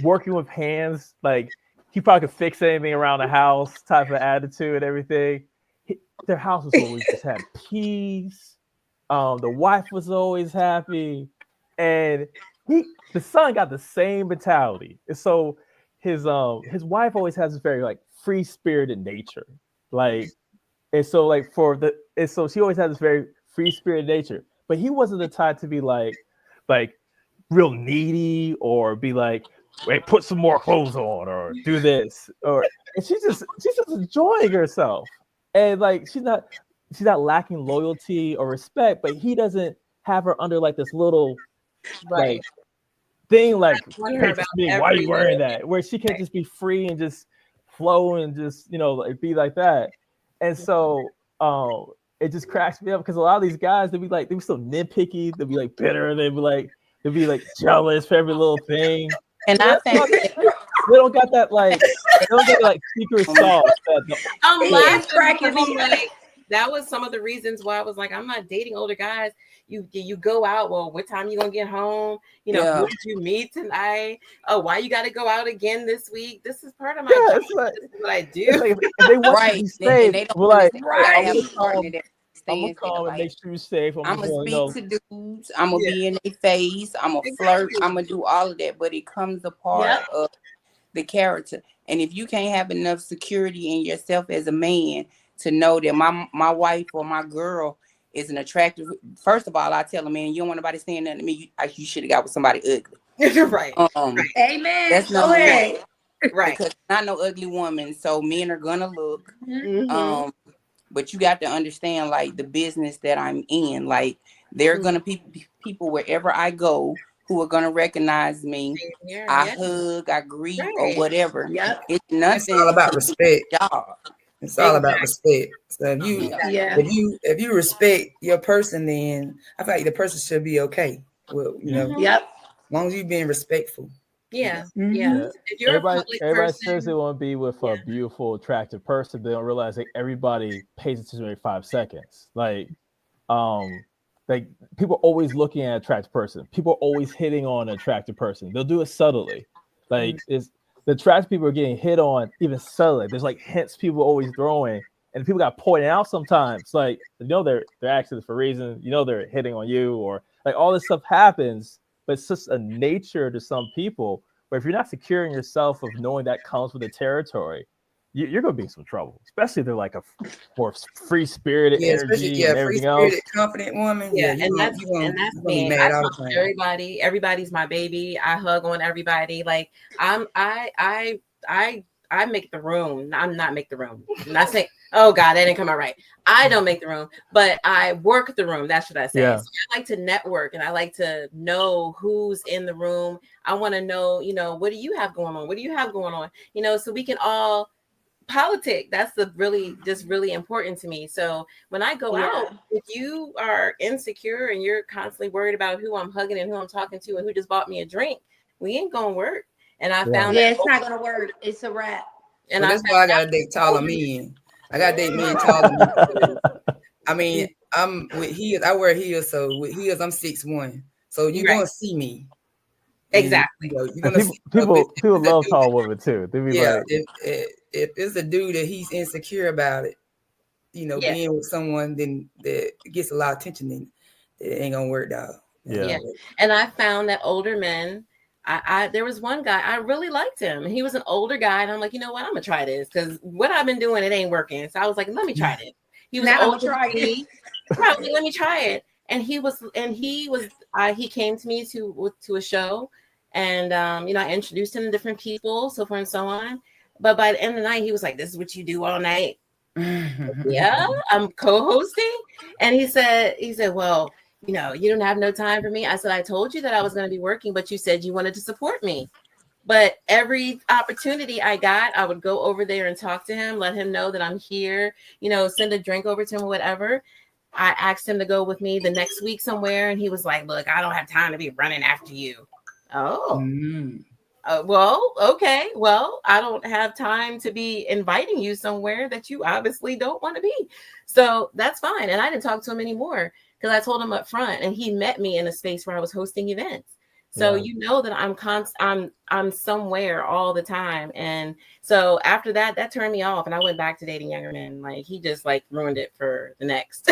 [SPEAKER 5] working with hands, like he probably could fix anything around the house type of attitude and everything. Their house was always just had peace. The wife was always happy, and the son got the same mentality. And so his wife always has this very like free spirited nature, like. And so, so she always had this very free spirited nature, but he wasn't the type to be like real needy or be like, wait, put some more clothes on or do this, and she's just enjoying herself, and like she's not lacking loyalty or respect, but he doesn't have her under like this little like thing like, why are you wearing that? Where she can just be free and just flow and just like be like that. And so it just cracks me up because a lot of these guys, they be so nitpicky, they'll be like bitter, they'll be like jealous for every little thing.
[SPEAKER 4] And I think
[SPEAKER 5] they don't got that secret sauce.
[SPEAKER 1] I'm laughing. Like that was some of the reasons why I was like, I'm not dating older guys. You go out. Well, what time you gonna get home? Who did you meet tonight? Oh, why you got to go out again this week? This is part of my job. This is what I do.
[SPEAKER 5] Like, they want to be safe.
[SPEAKER 4] They don't
[SPEAKER 5] like,
[SPEAKER 4] right.
[SPEAKER 5] I'm gonna call and make sure you're safe.
[SPEAKER 4] I'm gonna speak to dudes. I'm gonna be in their face. I'm gonna flirt. I'm gonna do all of that. But it comes a part of the character. And if you can't have enough security in yourself as a man to know that my wife or my girl is an attractive. First of all, I tell a man, you don't want nobody saying nothing to me. You should have got with somebody ugly.
[SPEAKER 1] Right.
[SPEAKER 2] Amen.
[SPEAKER 4] That's
[SPEAKER 2] Go
[SPEAKER 4] number
[SPEAKER 2] ahead.
[SPEAKER 4] one.
[SPEAKER 1] Right.
[SPEAKER 4] Because not no ugly woman, so men are gonna look.
[SPEAKER 1] Mm-hmm.
[SPEAKER 4] But you got to understand, like, the business that I'm in. Like, there are gonna be people wherever I go who are gonna recognize me. I hug, I greet, or whatever.
[SPEAKER 2] Yep.
[SPEAKER 4] It's nothing.
[SPEAKER 3] It's all about respect.
[SPEAKER 4] Job.
[SPEAKER 3] It's all about respect. So if you respect your person, then I feel like the person should be okay. Well, you know,
[SPEAKER 2] Yep.
[SPEAKER 3] as long as you're being respectful.
[SPEAKER 1] Yeah.
[SPEAKER 5] Yeah.
[SPEAKER 1] If you're
[SPEAKER 5] everybody says they want to be with a beautiful, attractive person. They don't realize that everybody pays attention every 5 seconds. Like people are always looking at an attractive person. People are always hitting on an attractive person. They'll do it subtly. Like the attractive people are getting hit on even subtly. There's like hints people are always throwing, and people got pointed out sometimes. Like, you know, they're actually for a reason. You know, they're hitting on you, or like all this stuff happens. But it's just a nature to some people. But if you're not secure in yourself of knowing that comes with the territory, you're going to be in some trouble. Especially if they're like a more free-spirited energy and everything else.
[SPEAKER 3] Confident woman.
[SPEAKER 1] Yeah, and that's me. I talk to everybody. Everybody's my baby. I hug on everybody. Like I make the room. I'm not make the room. I'm not saying, oh God, that didn't come out right. I don't make the room, but I work the room. That's what I say. Yeah. So I like to network and I like to know who's in the room. I want to know, you know, what do you have going on? What do you have going on? You know, so we can all politic. That's really important to me. So when I go out, if you are insecure and you're constantly worried about who I'm hugging and who I'm talking to and who just bought me a drink, we ain't gonna work. And I found
[SPEAKER 2] it's not gonna work. It's a wrap.
[SPEAKER 3] And that's why I gotta date taller men. I gotta date men taller men. I mean, I'm with heels. I wear heels, so with heels, I'm 6'1". So you're gonna see me.
[SPEAKER 1] Exactly.
[SPEAKER 3] You know, you're gonna
[SPEAKER 5] people love tall women too. They be like,
[SPEAKER 3] if it's a dude that he's insecure about it, you know, being with someone then that gets a lot of attention, then it ain't gonna work, dog.
[SPEAKER 1] Yeah. And I found that older men. There was one guy, I really liked him. He was an older guy, and I'm like, you know what? I'm gonna try this because what I've been doing, it ain't working. So I was like, let me try this. He was older than me. Probably let me try it. And he came to me to a show, and you know, I introduced him to different people, so forth and so on. But by the end of the night, he was like, "This is what you do all night." Yeah, I'm co-hosting, and he said, well, you know, you don't have no time for me. I said, I told you that I was going to be working, but you said you wanted to support me. But every opportunity I got, I would go over there and talk to him, let him know that I'm here, you know, send a drink over to him or whatever. I asked him to go with me the next week somewhere. And he was like, look, I don't have time to be running after you. Oh, well, okay. Well, I don't have time to be inviting you somewhere that you obviously don't want to be. So that's fine. And I didn't talk to him anymore, because I told him up front, and he met me in a space where I was hosting events. So you know that I'm somewhere all the time. And so after that turned me off, and I went back to dating younger men. Like, he just like ruined it for the next.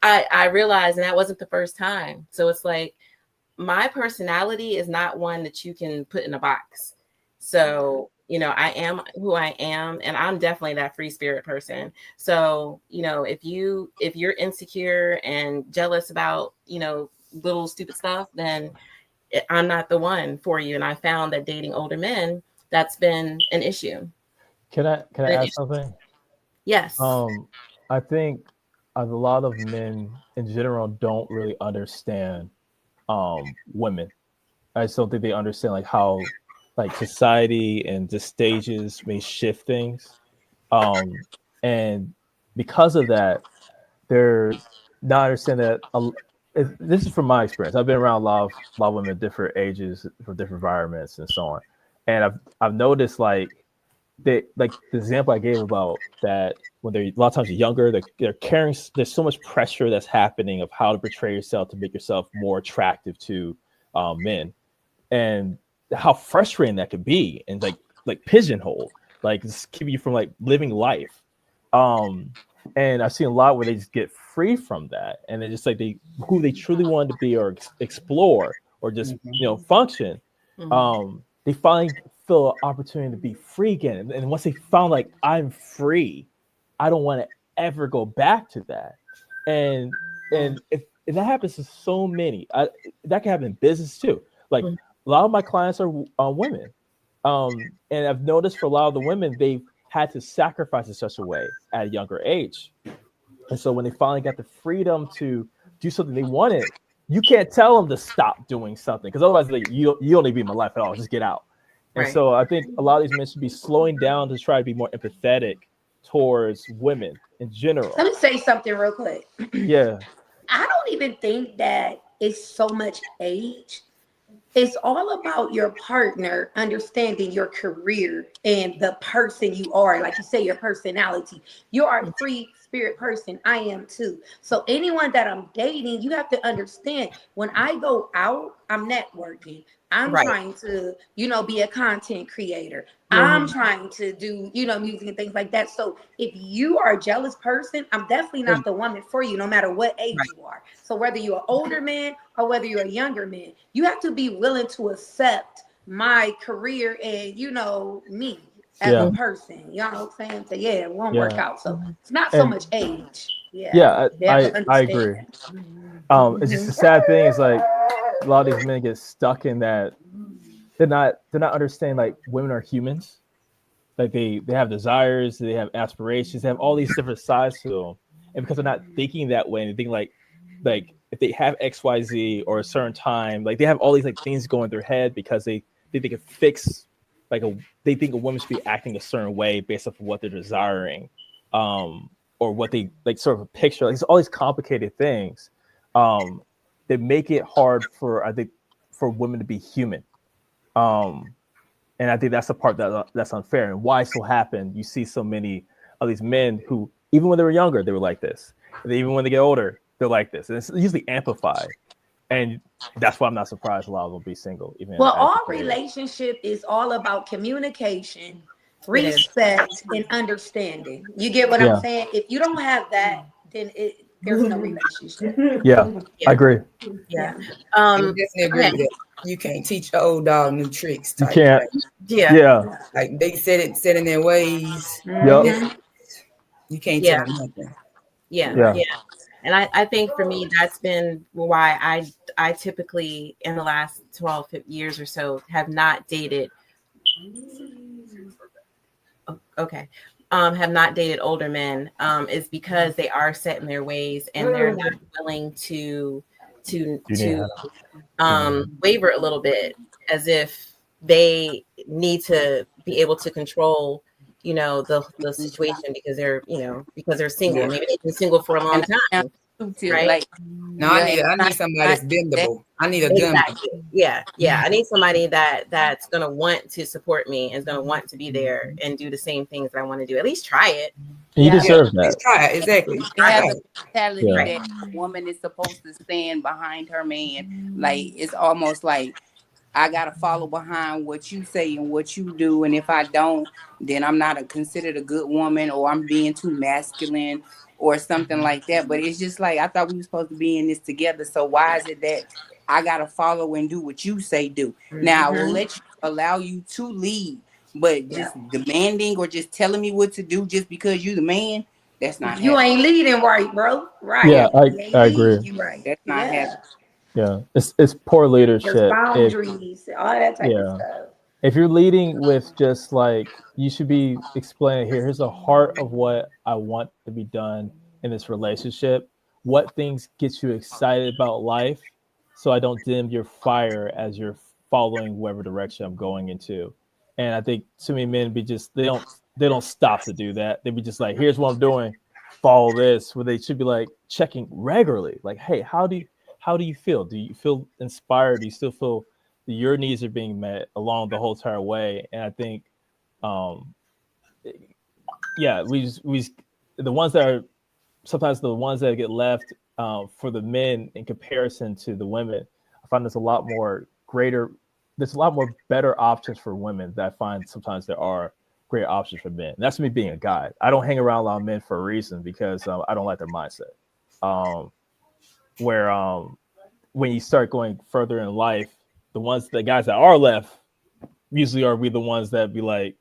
[SPEAKER 1] I realized, and that wasn't the first time. So it's like, my personality is not one that you can put in a box. So, you know, I am who I am, and I'm definitely that free spirit person. So, you know, if you're insecure and jealous about, you know, little stupid stuff, then I'm not the one for you. And I found that dating older men, that's been an issue.
[SPEAKER 5] Can I add something?
[SPEAKER 1] Yes.
[SPEAKER 5] I think a lot of men in general don't really understand women. I just don't think they understand like how like society and the stages may shift things. And because of that, they're not understand that this is from my experience. I've been around a lot of women at different ages from different environments and so on. And I've noticed like the example I gave about that when they're a lot of times younger, they're carrying, there's so much pressure that's happening of how to portray yourself to make yourself more attractive to men, and how frustrating that could be, and like pigeonhole, like just keep you from like living life. And I've seen a lot where they just get free from that, and they're just like who they truly wanted to be or explore or just function. They finally feel an opportunity to be free again, and once they found like I'm free, I don't want to ever go back to that. And if that happens to so many, that can happen in business too. Like a lot of my clients are women, and I've noticed for a lot of the women, they've had to sacrifice in such a way at a younger age. And so when they finally got the freedom to do something they wanted, you can't tell them to stop doing something, because otherwise, like, you don't need to be in my life at all. Just get out. And so I think a lot of these men should be slowing down to try to be more empathetic towards women in general.
[SPEAKER 2] Let me say something real quick.
[SPEAKER 5] Yeah.
[SPEAKER 2] I don't even think that it's so much age. It's all about your partner understanding your career and the person you are. Like you say, your personality. You are a free spirit person. I am too. So anyone that I'm dating, you have to understand, when I go out, I'm networking. I'm trying to, be a content creator. I'm trying to do, music and things like that. So if you are a jealous person, I'm definitely not the woman for you, no matter what age you are. So whether you're an older man or whether you're a younger man, you have to be willing to accept my career and, me as a person. You know what I'm saying? So it won't work out. So it's not so much age.
[SPEAKER 5] I agree. It's just the sad thing is, like, a lot of these men get stuck in that they're not understanding, like, women are humans. Like, they have desires, they have aspirations, they have all these different sides to them. And because they're not thinking that way, and they think like if they have XYZ or a certain time, like, they have all these, like, things going through their head because they think it fix, like, they think a woman should be acting a certain way based off of what they're desiring, or what they, like, sort of a picture. Like, it's all these complicated things that make it hard for women to be human. And I think that's the part that's unfair, and why so happened. You see so many of these men who, even when they were younger, they were like this. And even when they get older, they're like this. And it's usually amplified. And that's why I'm not surprised a lot of them be single.
[SPEAKER 2] All relationship is all about communication, respect, and understanding. You get what I'm saying? If you don't have that, then there's no relationship.
[SPEAKER 5] I agree.
[SPEAKER 3] I definitely agree with that. You can't teach an old dog new tricks.
[SPEAKER 5] You can't.
[SPEAKER 3] Like, they set in their ways. You can't tell them nothing.
[SPEAKER 1] And I think for me, that's been why I typically, in the last 12 years or so, have not dated. Have not dated older men, is because they are set in their ways and they're not willing to waver a little bit, as if they need to be able to control, the situation because they're single. Maybe they've been single for a long time. Right?
[SPEAKER 3] I need somebody that's bendable. I need a gun.
[SPEAKER 1] I need somebody that's gonna want to support me, and is gonna want to be there and do the same things that I want to do. At least try it.
[SPEAKER 5] You deserve that.
[SPEAKER 3] Let's try it. Exactly.
[SPEAKER 4] That woman is supposed to stand behind her man. Like, it's almost like, I gotta follow behind what you say and what you do, and if I don't, then I'm not considered a good woman, or I'm being too masculine, or something like that. But it's just like, I thought we were supposed to be in this together. So why is it that I gotta follow and do what you say do? Now, I will allow you to lead, but just demanding or just telling me what to do just because you the man, that's not
[SPEAKER 2] you
[SPEAKER 4] happening.
[SPEAKER 2] Ain't leading right, bro. Right.
[SPEAKER 5] Yeah, I agree.
[SPEAKER 2] You right.
[SPEAKER 4] That's not happening.
[SPEAKER 5] Yeah, it's poor leadership.
[SPEAKER 2] There's boundaries, all that type of stuff.
[SPEAKER 5] If you're leading with just like, you should be explaining, here's the heart of what I want to be done in this relationship. What things get you excited about life, so I don't dim your fire as you're following whatever direction I'm going into. And I think too many men they don't stop to do that. They be just like, here's what I'm doing, follow this. Where they should be like checking regularly, like, hey, how do you feel? Do you feel inspired? Do you still feel that your needs are being met along the whole entire way? And I think, we the ones that are sometimes the ones that get left for the men in comparison to the women, I find there's a lot more better options for women that I find sometimes there are great options for men. And that's me being a guy. I don't hang around a lot of men for a reason, because I don't like their mindset. When you start going further in life, the guys that are left usually are the ones that be like,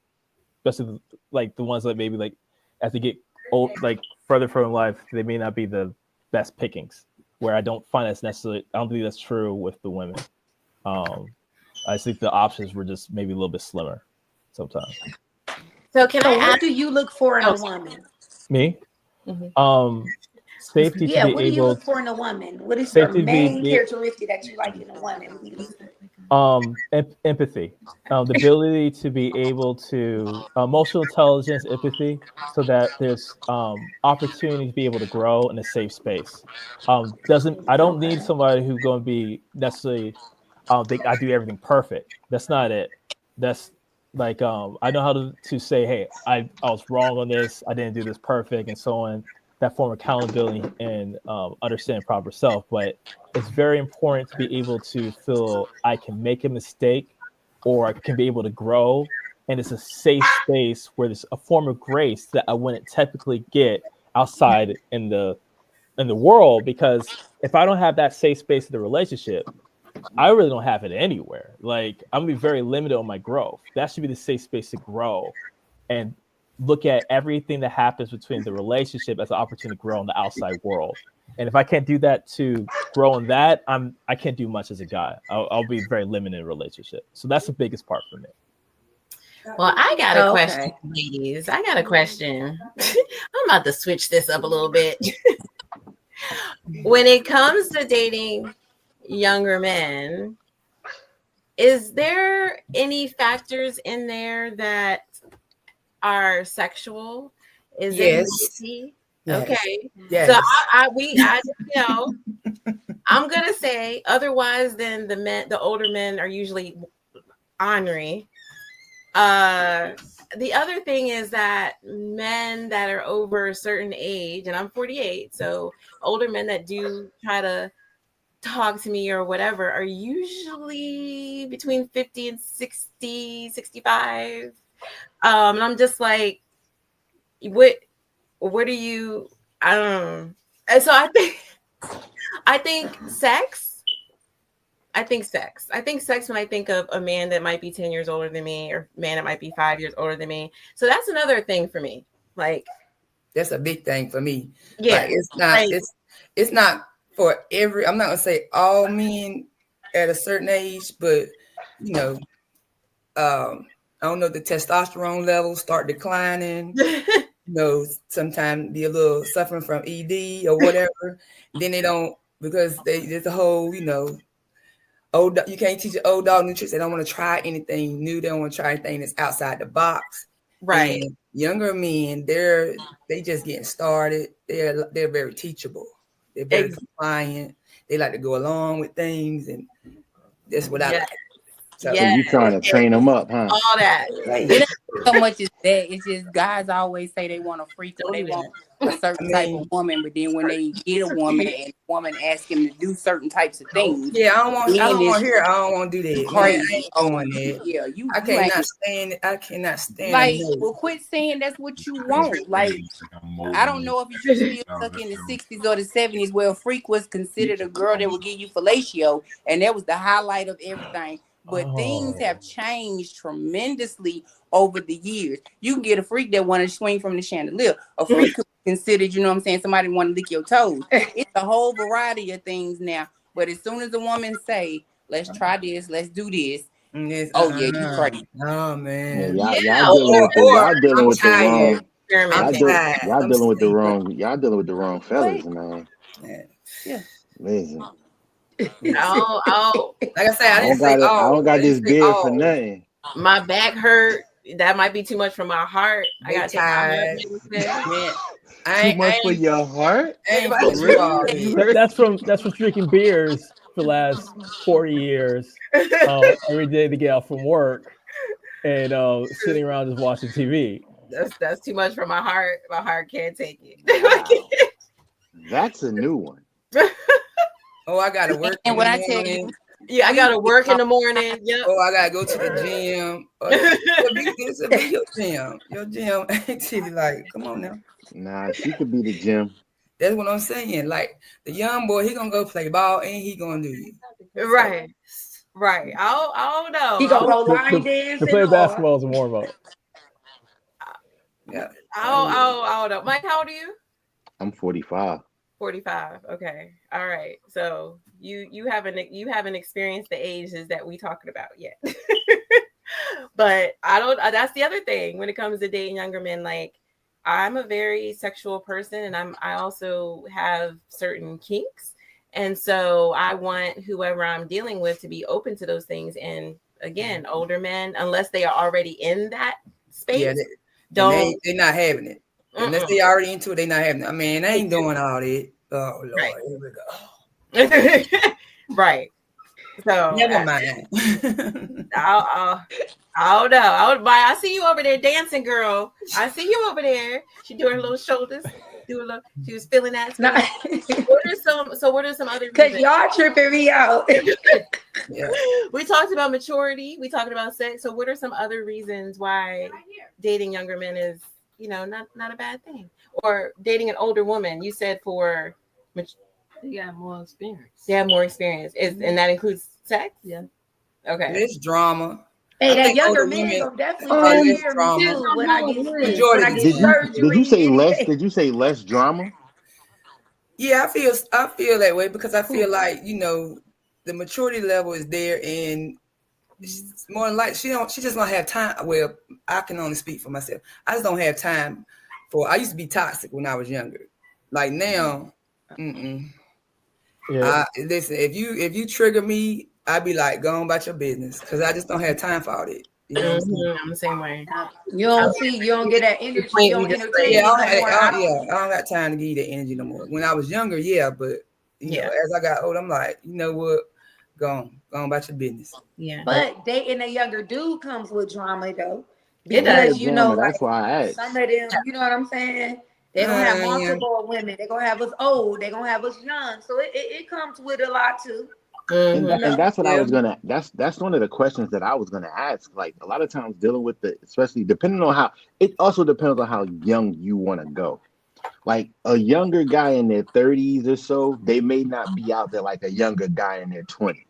[SPEAKER 5] especially like the ones that maybe like as they get old, like further from life, they may not be the best pickings. Where I don't find that's necessarily, I don't think that's true with the women. I think the options were just maybe a little bit slimmer sometimes.
[SPEAKER 1] So can I
[SPEAKER 2] what
[SPEAKER 1] ask
[SPEAKER 2] do you look for in a woman?
[SPEAKER 5] Me?
[SPEAKER 1] Mhm.
[SPEAKER 5] Safety
[SPEAKER 2] Yeah,
[SPEAKER 5] to be
[SPEAKER 2] what do you
[SPEAKER 5] able
[SPEAKER 2] look for in a woman? What is your main characteristic that you like in a woman?
[SPEAKER 5] Empathy, the ability to be able to emotional intelligence, empathy, so that there's opportunity to be able to grow in a safe space. I don't need somebody who's going to be necessarily think I do everything perfect. That's not it. That's like I know how to say, hey, I was wrong on this, I didn't do this perfect, and so on. That form of accountability and understand proper self. But it's very important to be able to feel I can make a mistake or I can be able to grow. And it's a safe space where there's a form of grace that I wouldn't typically get outside in the world. Because if I don't have that safe space in the relationship, I really don't have it anywhere. Like, I'm gonna be very limited on my growth. That should be the safe space to grow and look at everything that happens between the relationship as an opportunity to grow in the outside world. And if I can't do that to grow in that, I can't do much as a guy. I'll be very limited in a relationship. So that's the biggest part for me.
[SPEAKER 1] Well, I got a question, ladies. I got a question. I'm about to switch this up a little bit. When it comes to dating younger men, is there any factors in there that are sexual? Is
[SPEAKER 3] yes.
[SPEAKER 1] Okay.
[SPEAKER 3] Yes.
[SPEAKER 1] So I'm gonna say otherwise than the older men are usually ornery. The other thing is that men that are over a certain age, and I'm 48, so older men that do try to talk to me or whatever are usually between 50 and 60, 65. And I'm just like, what do you, I don't know. And so I think sex when I think of a man that might be 10 years older than me or a man that might be 5 years older than me. So that's another thing for me. Like,
[SPEAKER 3] that's a big thing for me.
[SPEAKER 1] Yeah.
[SPEAKER 3] Like, it's not for every, I'm not gonna say all men at a certain age, but I don't know, the testosterone levels start declining. Sometimes be a little suffering from ED or whatever. Then they don't, because there's a whole, old, you can't teach an old dog new tricks. They don't want to try anything new. They don't want to try anything that's outside the box.
[SPEAKER 1] Right.
[SPEAKER 3] And younger men, they just getting started. They're very teachable. They're very compliant. They like to go along with things, and that's what I like.
[SPEAKER 7] So you trying to train them up, huh?
[SPEAKER 1] All that.
[SPEAKER 4] It ain't so much as that. It's just guys always say they want a freak or they want a certain type of woman, but then when they get a woman and the woman asks him to do certain types of things,
[SPEAKER 3] I don't want to do that.
[SPEAKER 4] Crazy.
[SPEAKER 3] I cannot stand.
[SPEAKER 4] Like, well, quit saying that's what you want. Like, I don't know if you still stuck in the 60s or the 70s where a freak was considered a girl that would give you fellatio, and that was the highlight of everything. But things have changed tremendously over the years. You can get a freak that want to swing from the chandelier. A freak could be considered, somebody want to lick your toes. It's a whole variety of things now. But as soon as a woman say, let's try this, let's do this.
[SPEAKER 3] Yes,
[SPEAKER 4] you crazy.
[SPEAKER 3] Oh man.
[SPEAKER 7] Y'all dealing with the wrong fellas, man.
[SPEAKER 3] Yeah.
[SPEAKER 7] Listen.
[SPEAKER 1] Oh,
[SPEAKER 3] like I said, I
[SPEAKER 7] don't got this beard for nothing.
[SPEAKER 1] My back hurt. That might be too much for my heart. I gotta take my
[SPEAKER 7] Too much for your heart?
[SPEAKER 5] That's from drinking beers for the last 40 years. Every day to get out from work and sitting around just watching TV.
[SPEAKER 1] That's too much for my heart. My heart can't take it.
[SPEAKER 7] That's a new one.
[SPEAKER 3] Oh, I gotta work.
[SPEAKER 4] And what I tell you,
[SPEAKER 1] I gotta work in the morning. Yep.
[SPEAKER 3] Oh, I gotta go to the gym. It's a big gym. Your gym actually, like, come on now.
[SPEAKER 7] Nah, she could be the gym.
[SPEAKER 3] That's what I'm saying. Like, the young boy, he gonna go play ball and he gonna do it.
[SPEAKER 1] Right. I don't know.
[SPEAKER 2] He gonna go line dance.
[SPEAKER 5] To play basketball is a warm up.
[SPEAKER 3] Yeah.
[SPEAKER 1] I don't know. Mike, how old are you?
[SPEAKER 7] I'm 45.
[SPEAKER 1] 45. Okay. All right. So you haven't experienced the ages that we talking about yet. But I don't that's the other thing when it comes to dating younger men. Like, I'm a very sexual person, and I also have certain kinks. And so I want whoever I'm dealing with to be open to those things. And again, older men, unless they are already in that space,
[SPEAKER 3] Yeah, they're not having it. Unless they already into it, they're not having it. I mean, they ain't doing all that. Oh Lord,
[SPEAKER 1] Right.
[SPEAKER 3] Here we go.
[SPEAKER 1] Right. So
[SPEAKER 3] Never mind.
[SPEAKER 1] I don't know. I see you over there dancing, girl. I see you over there. She doing her little shoulders. She was feeling that. What are some other reasons?
[SPEAKER 2] Because y'all tripping me out.
[SPEAKER 3] Yeah.
[SPEAKER 1] We talked about maturity. We talked about sex. So what are some other reasons why dating younger men is, not a bad thing? Or dating an older woman? You said for
[SPEAKER 6] they got more experience.
[SPEAKER 1] They have more experience. And that includes sex?
[SPEAKER 6] Yeah.
[SPEAKER 1] Okay.
[SPEAKER 3] It's drama.
[SPEAKER 2] Hey, that younger man gonna definitely hear me too when I get surgery.
[SPEAKER 7] Did you say less? Did you say less drama?
[SPEAKER 3] Yeah, I feel that way because I feel like the maturity level is there, and she's more than likely she just don't have time. Well, I can only speak for myself. I just don't have time for. I used to be toxic when I was younger. Like now,
[SPEAKER 5] Yeah.
[SPEAKER 3] Listen, if you trigger me, I'd be like, go on about your business, because I just don't have time for all that. You know
[SPEAKER 1] I'm the same way.
[SPEAKER 2] You don't get that energy. You don't entertain.
[SPEAKER 3] I don't got time to give you that energy no more. When I was younger, but you know, as I got older, I'm like, you know what? Go on about your business.
[SPEAKER 1] Yeah.
[SPEAKER 2] But dating a younger dude comes with drama though.
[SPEAKER 7] Because that's why I asked.
[SPEAKER 2] Some of them, you know what I'm saying? They're gonna have multiple women. They're gonna have us old. They're gonna have us young. So it comes with a lot too.
[SPEAKER 7] And that's what I was gonna. That's one of the questions that I was gonna ask. Like a lot of times, dealing with especially depending on how it also depends on how young you want to go. Like a younger guy in their 30s or so, they may not be out there like a younger guy in their 20s.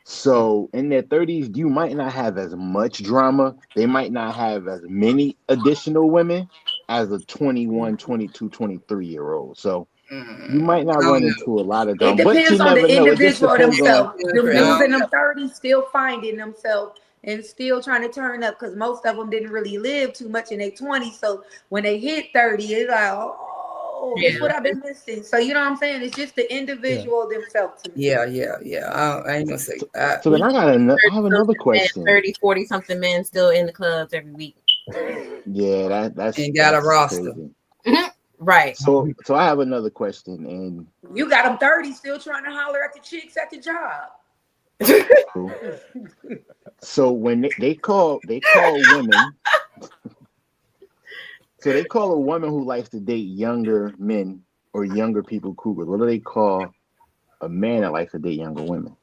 [SPEAKER 7] So in their 30s, you might not have as much drama. They might not have as many additional women as a 21, 22, 23-year-old. So you might not run into a lot of drama.
[SPEAKER 2] It depends on the individual themselves. The dudes in them 30s still finding themselves and still trying to turn up, because most of them didn't really live too much in their 20s. So when they hit 30, it's like, that's what I've been missing. So you know what I'm saying? It's just the individual themselves.
[SPEAKER 3] Yeah. I ain't gonna say.
[SPEAKER 7] So then I have another question.
[SPEAKER 1] 30, 40 something men still in the clubs every week.
[SPEAKER 7] Yeah, that's
[SPEAKER 3] and got a roster.
[SPEAKER 1] Right.
[SPEAKER 7] So I have another question, and
[SPEAKER 2] you got them 30 still trying to holler at the chicks at the job.
[SPEAKER 7] Cool. So when they call women, so they call a woman who likes to date younger men or younger people cougars. What do they call a man that likes to date younger women?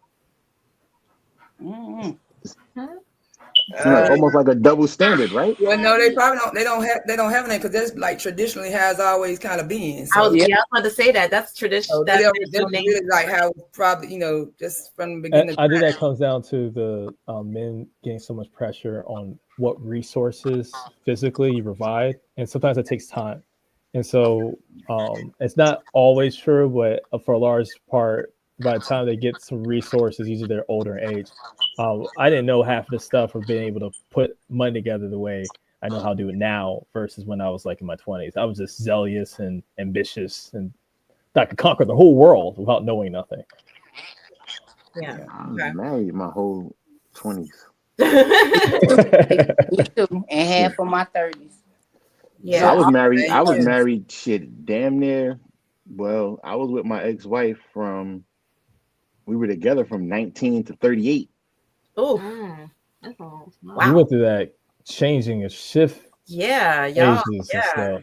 [SPEAKER 7] Almost like a double standard, right?
[SPEAKER 3] Well, no, they probably don't. They don't have any, because that's like traditionally has always kind of been. So,
[SPEAKER 1] I was about to say that. That's tradition.
[SPEAKER 3] So that's really like how probably just from the beginning.
[SPEAKER 5] I think that comes down to the men getting so much pressure on what resources physically you provide, and sometimes it takes time. And so it's not always true, but for a large part, by the time they get some resources, usually they're older in age. I didn't know half the stuff of being able to put money together the way I know how to do it now versus when I was like in my 20s. I was just zealous and ambitious, and I could conquer the whole world without knowing nothing.
[SPEAKER 1] Yeah.
[SPEAKER 7] I was married my whole 20s.
[SPEAKER 4] Me too, and half of my 30s.
[SPEAKER 7] Yeah, so I was married. Shit, damn near. Well, I was with my ex-wife we were together from 19 to 38.
[SPEAKER 1] Oh,
[SPEAKER 5] wow! You went through that changing a shift.
[SPEAKER 1] Yeah.
[SPEAKER 5] And stuff.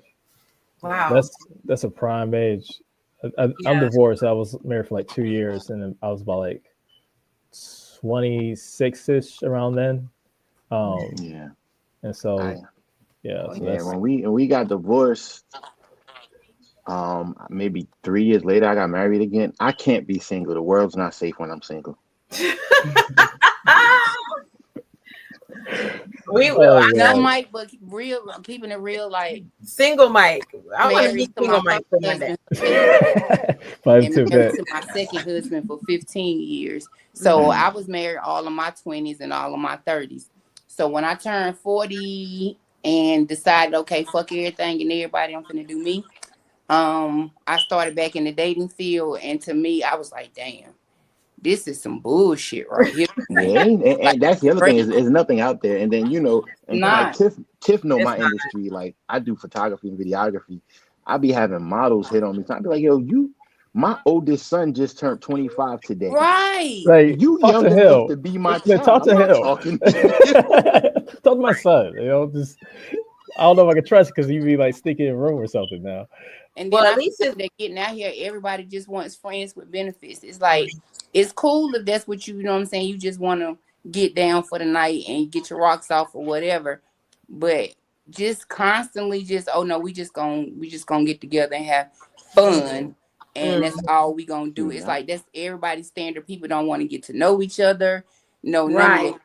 [SPEAKER 1] Wow,
[SPEAKER 5] that's a prime age. I'm divorced. I was married for like 2 years, and I was about like 26ish around then. And so
[SPEAKER 7] when we got divorced, maybe 3 years later I got married again. I can't be single. The world's not safe when I'm single.
[SPEAKER 1] We will.
[SPEAKER 5] Oh,
[SPEAKER 4] No,
[SPEAKER 5] man.
[SPEAKER 4] Mike, but real, keeping it real, like
[SPEAKER 1] Single Mike. I want to
[SPEAKER 4] married
[SPEAKER 1] be
[SPEAKER 4] to
[SPEAKER 1] single
[SPEAKER 4] my
[SPEAKER 1] Mike for
[SPEAKER 4] first
[SPEAKER 1] Monday.
[SPEAKER 4] husband
[SPEAKER 5] Five
[SPEAKER 4] and
[SPEAKER 5] to
[SPEAKER 4] married
[SPEAKER 5] that.
[SPEAKER 4] to my second husband for 15 years. So I was married all of my 20s and all of my 30s. So when I turned 40 and decided, okay, fuck everything and everybody, I'm finna do me. I started back in the dating field, and to me, I was like, damn, this is some bullshit right here.
[SPEAKER 7] Yeah, and that's the other thing is nothing out there. And then and like
[SPEAKER 4] Nah.
[SPEAKER 7] Tiff know
[SPEAKER 1] It's
[SPEAKER 7] my
[SPEAKER 1] not.
[SPEAKER 7] industry. Like I do photography and videography. I be having models hit on me. So I be like, yo, my oldest son just turned 25 today.
[SPEAKER 4] Right.
[SPEAKER 5] Like,
[SPEAKER 7] You
[SPEAKER 5] talk
[SPEAKER 7] young
[SPEAKER 5] to
[SPEAKER 7] enough
[SPEAKER 5] him.
[SPEAKER 7] to be my
[SPEAKER 5] Yeah,
[SPEAKER 7] child.
[SPEAKER 5] talk to
[SPEAKER 7] I'm not
[SPEAKER 5] him.
[SPEAKER 7] talking to you.
[SPEAKER 5] Talk to my son. Just I don't know if I can trust because you be like sticking in a room or something now.
[SPEAKER 4] And then
[SPEAKER 1] Well, at
[SPEAKER 4] I
[SPEAKER 1] least
[SPEAKER 4] feel that getting out here, everybody just wants friends with benefits. It's like, it's cool if that's what you know what I'm saying. You just want to get down for the night and get your rocks off or whatever. But just constantly oh no, we just gonna get together and have fun. And that's all we gonna do. It's like that's everybody's standard. People don't want to get to know each other. No,
[SPEAKER 2] Right.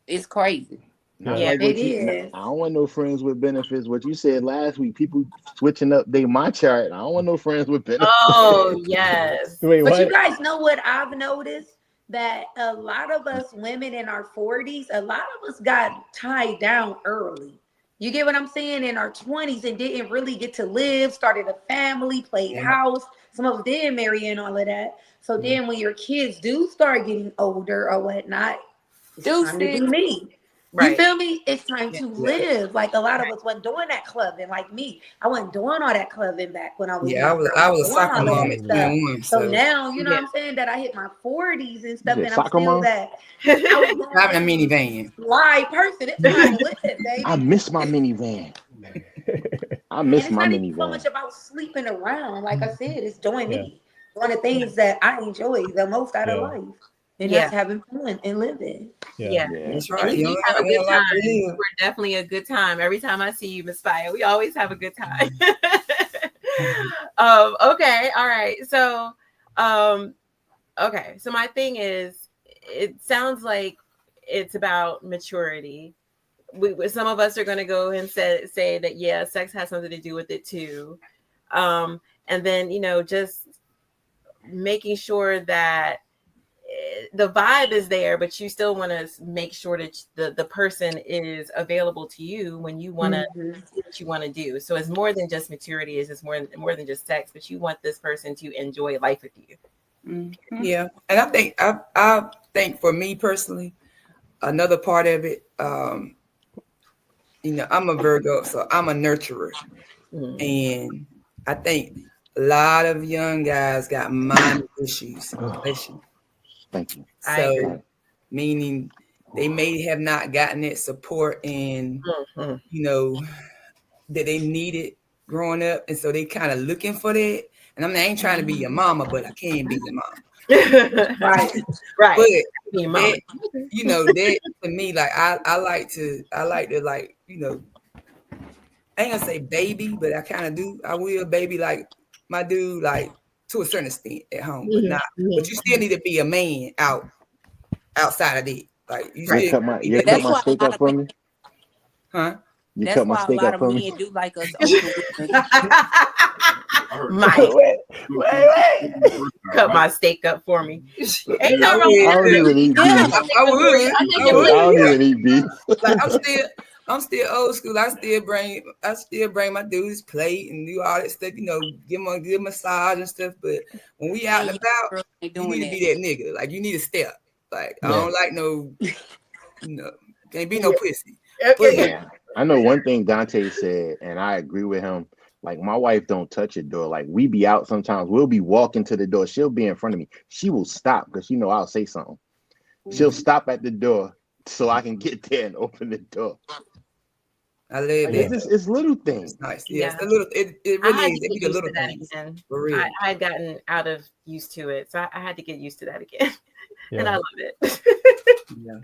[SPEAKER 4] it's crazy.
[SPEAKER 7] Not
[SPEAKER 1] Yeah,
[SPEAKER 7] like what
[SPEAKER 2] it is.
[SPEAKER 7] I don't want no friends with benefits. What you said last week, people switching up my chart. I don't want no friends with benefits.
[SPEAKER 1] Oh yes.
[SPEAKER 5] Wait,
[SPEAKER 2] But
[SPEAKER 5] what?
[SPEAKER 2] you guys know what I've noticed? That a lot of us women in our 40s, a lot of us got tied down early. You get what I'm saying? In our 20s and didn't really get to live, started a family, played house. Some of us did marry and all of that. So then when your kids do start getting older or whatnot, it's time to do me.
[SPEAKER 1] Right.
[SPEAKER 2] You feel me? It's time to live. Like a lot of us wasn't doing that clubbing. Like me, I wasn't doing all that clubbing back when I was younger.
[SPEAKER 3] I was a
[SPEAKER 2] Doing
[SPEAKER 3] soccer
[SPEAKER 2] all
[SPEAKER 3] mom
[SPEAKER 2] that
[SPEAKER 3] at
[SPEAKER 2] stuff.
[SPEAKER 3] 21.
[SPEAKER 2] So now, you know what I'm saying, that I hit my 40s and stuff,
[SPEAKER 7] You
[SPEAKER 2] and
[SPEAKER 7] said
[SPEAKER 2] I'm
[SPEAKER 7] soccer
[SPEAKER 2] still
[SPEAKER 7] mom?
[SPEAKER 2] that I was
[SPEAKER 3] Driving a minivan.
[SPEAKER 2] live person. It's time to live, baby.
[SPEAKER 7] I miss my minivan. I
[SPEAKER 2] And
[SPEAKER 7] miss
[SPEAKER 2] it's
[SPEAKER 7] my
[SPEAKER 2] not even so
[SPEAKER 7] minivan.
[SPEAKER 2] much about sleeping around. Like I said, it's doing me. One of the things that I enjoy the most out of life. And that's having fun and living.
[SPEAKER 1] Yeah.
[SPEAKER 3] That's
[SPEAKER 1] And
[SPEAKER 3] right.
[SPEAKER 1] you
[SPEAKER 3] You
[SPEAKER 1] have a
[SPEAKER 3] only
[SPEAKER 1] good
[SPEAKER 3] got one life
[SPEAKER 1] time.
[SPEAKER 3] to live.
[SPEAKER 1] We're definitely a good time. Every time I see you, Miss Fire, we always have a good time. Okay. All right. So, okay. So my thing is, it sounds like it's about maturity. Some of us are going to go and say that, yeah, sex has something to do with it too. And then, just making sure that the vibe is there, but you still want to make sure that the person is available to you when you want to do what you want to do. So it's more than just maturity. It's just more than just sex, but you want this person to enjoy life with you.
[SPEAKER 4] Mm-hmm.
[SPEAKER 3] Yeah. And I think for me personally, another part of it, I'm a Virgo, so I'm a nurturer. And I think a lot of young guys got mind issues.
[SPEAKER 7] Thank you.
[SPEAKER 3] So, meaning they may have not gotten that support and, that they needed growing up. And so they kind of looking for that. And I ain't trying to be your mama, but I can be your mama.
[SPEAKER 2] Right.
[SPEAKER 3] But
[SPEAKER 1] Be your mama.
[SPEAKER 3] that to me, like I like to like, I ain't gonna say baby, but I kind of do. I will baby like my dude, like to a certain extent at home, but not. But you still need to be a man outside of it. Like you still
[SPEAKER 7] cut my
[SPEAKER 4] why
[SPEAKER 7] steak up for me.
[SPEAKER 3] Huh?
[SPEAKER 7] You
[SPEAKER 4] That's
[SPEAKER 7] cut my
[SPEAKER 4] why a
[SPEAKER 7] steak
[SPEAKER 4] lot
[SPEAKER 7] up
[SPEAKER 4] of
[SPEAKER 7] for
[SPEAKER 4] men
[SPEAKER 7] me.
[SPEAKER 4] do like us older women.
[SPEAKER 1] Mike,
[SPEAKER 5] wait.
[SPEAKER 1] cut my steak up for me. Ain't no
[SPEAKER 7] I
[SPEAKER 1] wrong
[SPEAKER 7] don't
[SPEAKER 1] with
[SPEAKER 7] even eat beef.
[SPEAKER 3] I would.
[SPEAKER 7] I don't even eat beef.
[SPEAKER 3] Like I'm still old school. I still bring my dude's plate and do all that stuff. Give him a good massage and stuff. But when we out and about, you need to be that nigga. Like you need to step. Like I don't like no, can't be no pussy.
[SPEAKER 7] Yeah. I know one thing Dante said, and I agree with him. Like my wife don't touch a door. Like we be out sometimes. We'll be walking to the door. She'll be in front of me. She will stop because I'll say something. She'll stop at the door so I can get there and open the door.
[SPEAKER 3] I love that.
[SPEAKER 7] It's little things.
[SPEAKER 3] It's nice. Yeah, it's a little. It really is. It be the little things. For real.
[SPEAKER 1] I had gotten out of used to it, so I had to get used to that again, and I love it.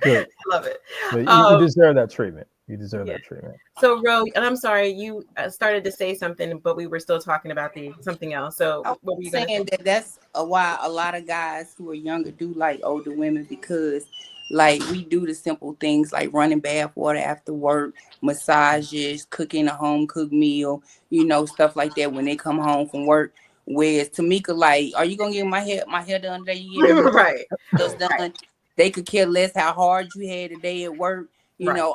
[SPEAKER 5] Good.
[SPEAKER 1] I love it.
[SPEAKER 5] But you deserve that treatment. You deserve that treatment.
[SPEAKER 1] So, Ro, and I'm sorry, you started to say something, but we were still talking about something else. So, what were you
[SPEAKER 4] saying? That's why a lot of guys who are younger do like older women, because Like we do the simple things like running bath water after work, massages, cooking a home cooked meal, stuff like that when they come home from work. Whereas Tamika, like, are you gonna get my hair done today? You get everything
[SPEAKER 1] Right.
[SPEAKER 4] else done. They could care less how hard you had today at work.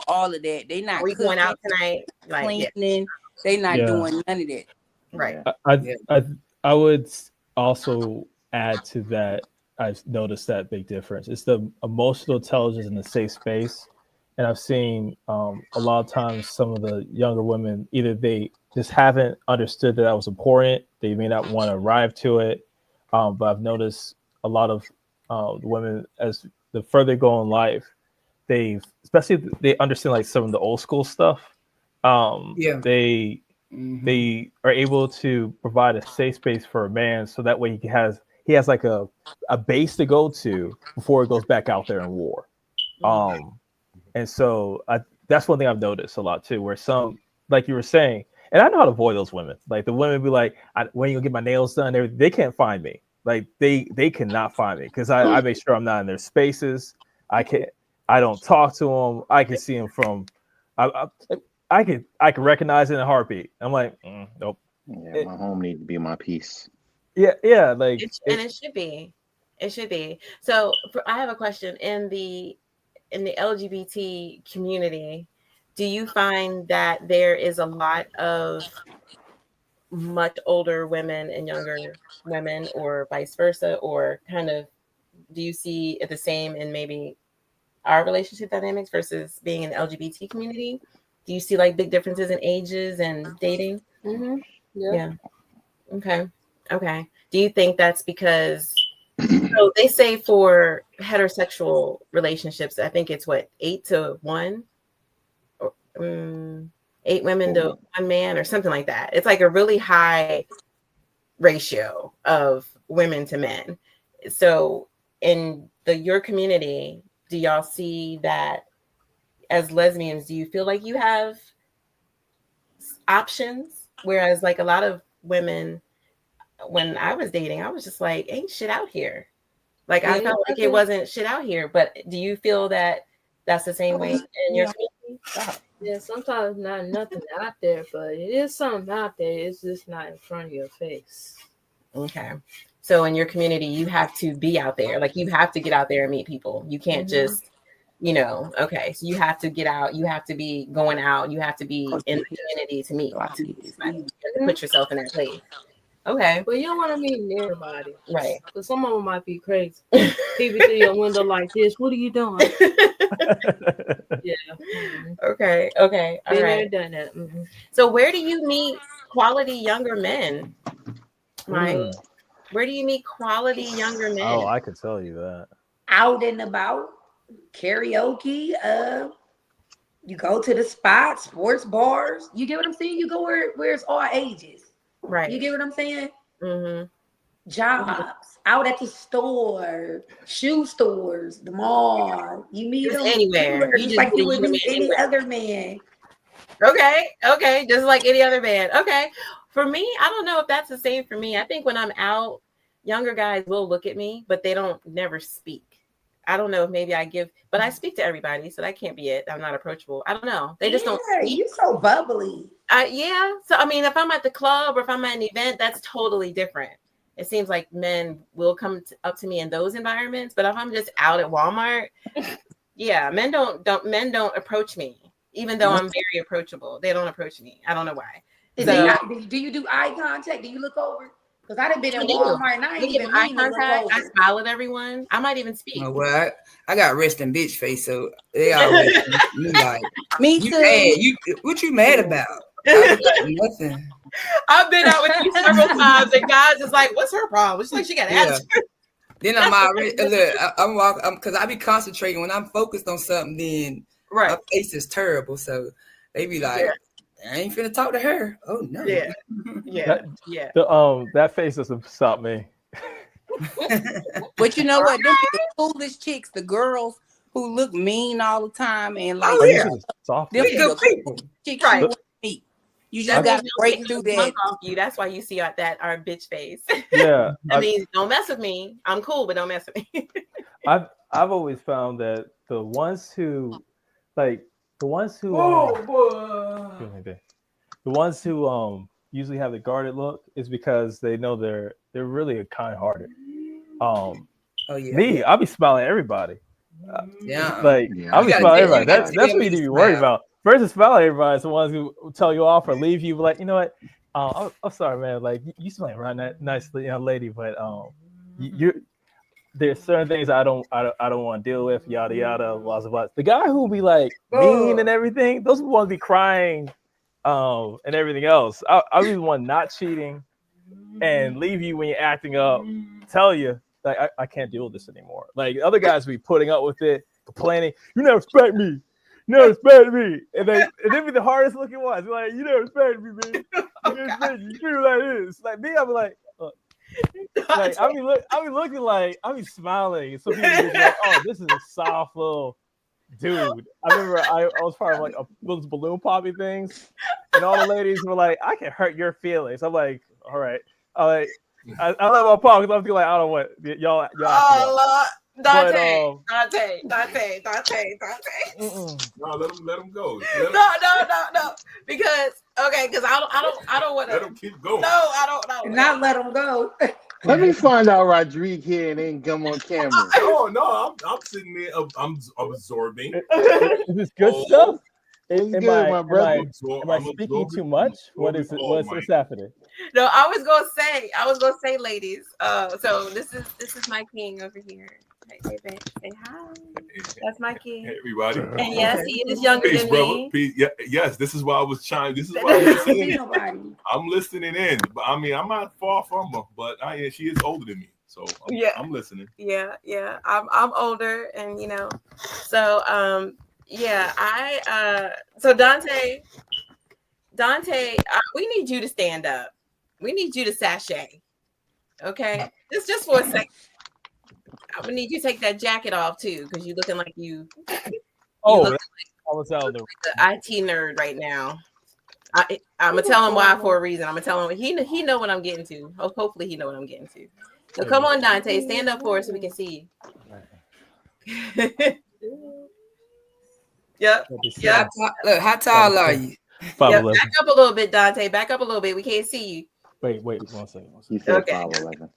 [SPEAKER 4] All of that. They not
[SPEAKER 1] we
[SPEAKER 4] cooking,
[SPEAKER 1] going out tonight, like,
[SPEAKER 4] cleaning. They not doing none of that.
[SPEAKER 1] Right.
[SPEAKER 5] I would also add to that. I've noticed that big difference. It's the emotional intelligence in the safe space. And I've seen a lot of times some of the younger women, either they just haven't understood that was important. They may not want to arrive to it. But I've noticed a lot of women, as the further go in life, they understand like some of the old school stuff. They are able to provide a safe space for a man, so that way he has like a base to go to before it goes back out there in war. And so that's one thing I've noticed a lot too, where some, like you were saying, and I know how to avoid those women. Like the women be like, when you get my nails done, they can't find me. Like they cannot find me because I make sure I'm not in their spaces. I don't talk to them. I can see them from, I can recognize it in a heartbeat. I'm like, nope.
[SPEAKER 7] Yeah, my home needs to be my piece.
[SPEAKER 5] Yeah, like
[SPEAKER 1] it should be. It should be. So I have a question. In the LGBT community, do you find that there is a lot of much older women and younger women, or vice versa, or kind of do you see it the same in maybe our relationship dynamics versus being in the LGBT community? Do you see like big differences in ages and dating?
[SPEAKER 6] Mm-hmm.
[SPEAKER 1] Yeah. Okay. Do you think that's because, so they say for heterosexual relationships, I think it's 8 to 1, or 8 women to 1 man, or something like that. It's like a really high ratio of women to men. So in your community, do y'all see that as lesbians? Do you feel like you have options? Whereas like a lot of women, when I was dating, I was just like, ain't shit out here. Like I felt like it wasn't shit out here. But do you feel that that's the same way in your community?
[SPEAKER 6] Yeah, sometimes not nothing out there, but it is something out there. It's just not in front of your face.
[SPEAKER 1] Okay. So in your community, you have to be out there. Like you have to get out there and meet people. You can't just, okay. So you have to get out. You have to be going out. You have to be in the community to meet. You have to put yourself in that place. Okay.
[SPEAKER 6] But you don't want to meet everybody.
[SPEAKER 1] Right.
[SPEAKER 6] But some of them might be crazy. Peeping through your window like this. What are you doing? Yeah.
[SPEAKER 1] Okay. All right.
[SPEAKER 6] Done that. Mm-hmm.
[SPEAKER 1] So where do you meet quality younger men? Like, where do you meet quality younger men?
[SPEAKER 5] Oh, I could tell you that.
[SPEAKER 2] Out and about, karaoke, you go to the spots, sports bars. You get what I'm saying? You go where it's all ages.
[SPEAKER 1] Right.
[SPEAKER 2] You get what I'm saying?
[SPEAKER 1] Mm-hmm.
[SPEAKER 2] Jobs, out at the store, shoe stores, the mall. You meet them
[SPEAKER 1] anywhere.
[SPEAKER 2] Just like you would meet any other man.
[SPEAKER 1] Okay. Just like any other man. Okay. For me, I don't know if that's the same for me. I think when I'm out, younger guys will look at me, but they don't never speak. I don't know if maybe but I speak to everybody, so that can't be it. I'm not approachable. I don't know. They just don't speak.
[SPEAKER 2] You're so bubbly.
[SPEAKER 1] Yeah. So, I mean, if I'm at the club or if I'm at an event, that's totally different. It seems like men will come up to me in those environments, but if I'm just out at Walmart, yeah, men don't approach me, even though I'm very approachable. They don't approach me. I don't know why.
[SPEAKER 2] Do you do eye contact? Do you look over? Because I'd have been in Walmart and I ain't even eye contact.
[SPEAKER 1] I smile at everyone. I might even speak.
[SPEAKER 3] Well, I got resting bitch face, so they always me like,
[SPEAKER 4] me
[SPEAKER 3] you
[SPEAKER 4] too.
[SPEAKER 3] mad? What you mad about? Nothing.
[SPEAKER 1] I've been out with you several times, and guys is like, "What's her problem?" She's like, "She got an attitude."
[SPEAKER 3] Then I'm already look. I'm walking because I be concentrating when I'm focused on something. Then my face is terrible, so they be like, "I ain't finna talk to her." Oh no.
[SPEAKER 1] Yeah.
[SPEAKER 5] That face doesn't stop me.
[SPEAKER 4] But you know what? Them the coolest chicks, the girls who look mean all the time and like
[SPEAKER 5] soft.
[SPEAKER 4] Them
[SPEAKER 3] good people.
[SPEAKER 4] Chicks you want to meet. You just gotta break through that.
[SPEAKER 1] That's why you see our bitch face.
[SPEAKER 5] Yeah.
[SPEAKER 1] I mean, don't mess with me. I'm cool, but don't mess with me.
[SPEAKER 5] I've always found that the ones who the ones who usually have the guarded look is because they know they're really kind-hearted. Me, I'll be smiling at everybody. I'll be smiling at everybody. That's what you need to be worried about. Versus smiling at everybody is the ones who tell you off or leave you like, you know what? I'm sorry, man. Like you smell right nicely, young lady, but there's certain things I don't want to deal with. Yada yada, blah blah blah. The guy who be like mean and everything, those people want to be crying, and everything else. I'll be the one not cheating and leave you when you're acting up. Tell you like I can't deal with this anymore. Like other guys be putting up with it, complaining. You never respect me. You never respect me. And they be the hardest looking ones. Like you never respect me, man. You never respect me. You treat me like this. Like me, I'll be like. Like I'll be looking like I'll be smiling. Some people be like, "Oh, this is a soft little dude." I remember I was part of like those balloon poppy things, and all the ladies were like, "I can hurt your feelings." I'm like, "All right." I let my pop because I'm like, I don't want y'all.
[SPEAKER 1] Oh Lord. Dante.
[SPEAKER 5] No,
[SPEAKER 8] let him go.
[SPEAKER 1] No. Because I don't want to.
[SPEAKER 8] Let him keep going.
[SPEAKER 1] No, I don't know.
[SPEAKER 2] Not let him go.
[SPEAKER 7] Let me find out Rodrigue here and then come on camera.
[SPEAKER 8] No, I'm sitting there. I'm absorbing.
[SPEAKER 5] Is this good stuff? Am I speaking too much? What's happening?
[SPEAKER 1] No, I was gonna say, ladies. So this is my king over here. Hey, babe, say hi. That's my king.
[SPEAKER 8] Hey, everybody.
[SPEAKER 1] And yes, he is younger than me.
[SPEAKER 8] Peace. Yeah, yes, this is why I was trying. This is why I'm listening. I'm listening in. But I mean, I'm not far from her, but she is older than me, so I'm listening.
[SPEAKER 1] Yeah. I'm older, and so so Dante, we need you to stand up. We need you to sashay. Okay, just for a second. I would need you to take that jacket off too, because you're looking like you.
[SPEAKER 5] I was out
[SPEAKER 1] the IT nerd right now. I'm gonna tell him why for a reason. I'm gonna tell him he know what I'm getting to. Hopefully he know what I'm getting to. So come on, Dante, stand up for us so we can see you. Yep.
[SPEAKER 3] Look, how tall are you?
[SPEAKER 1] Back up a little bit, Dante. Back up a little bit. We can't see you.
[SPEAKER 5] Wait, 1 second.
[SPEAKER 7] He said 5'11".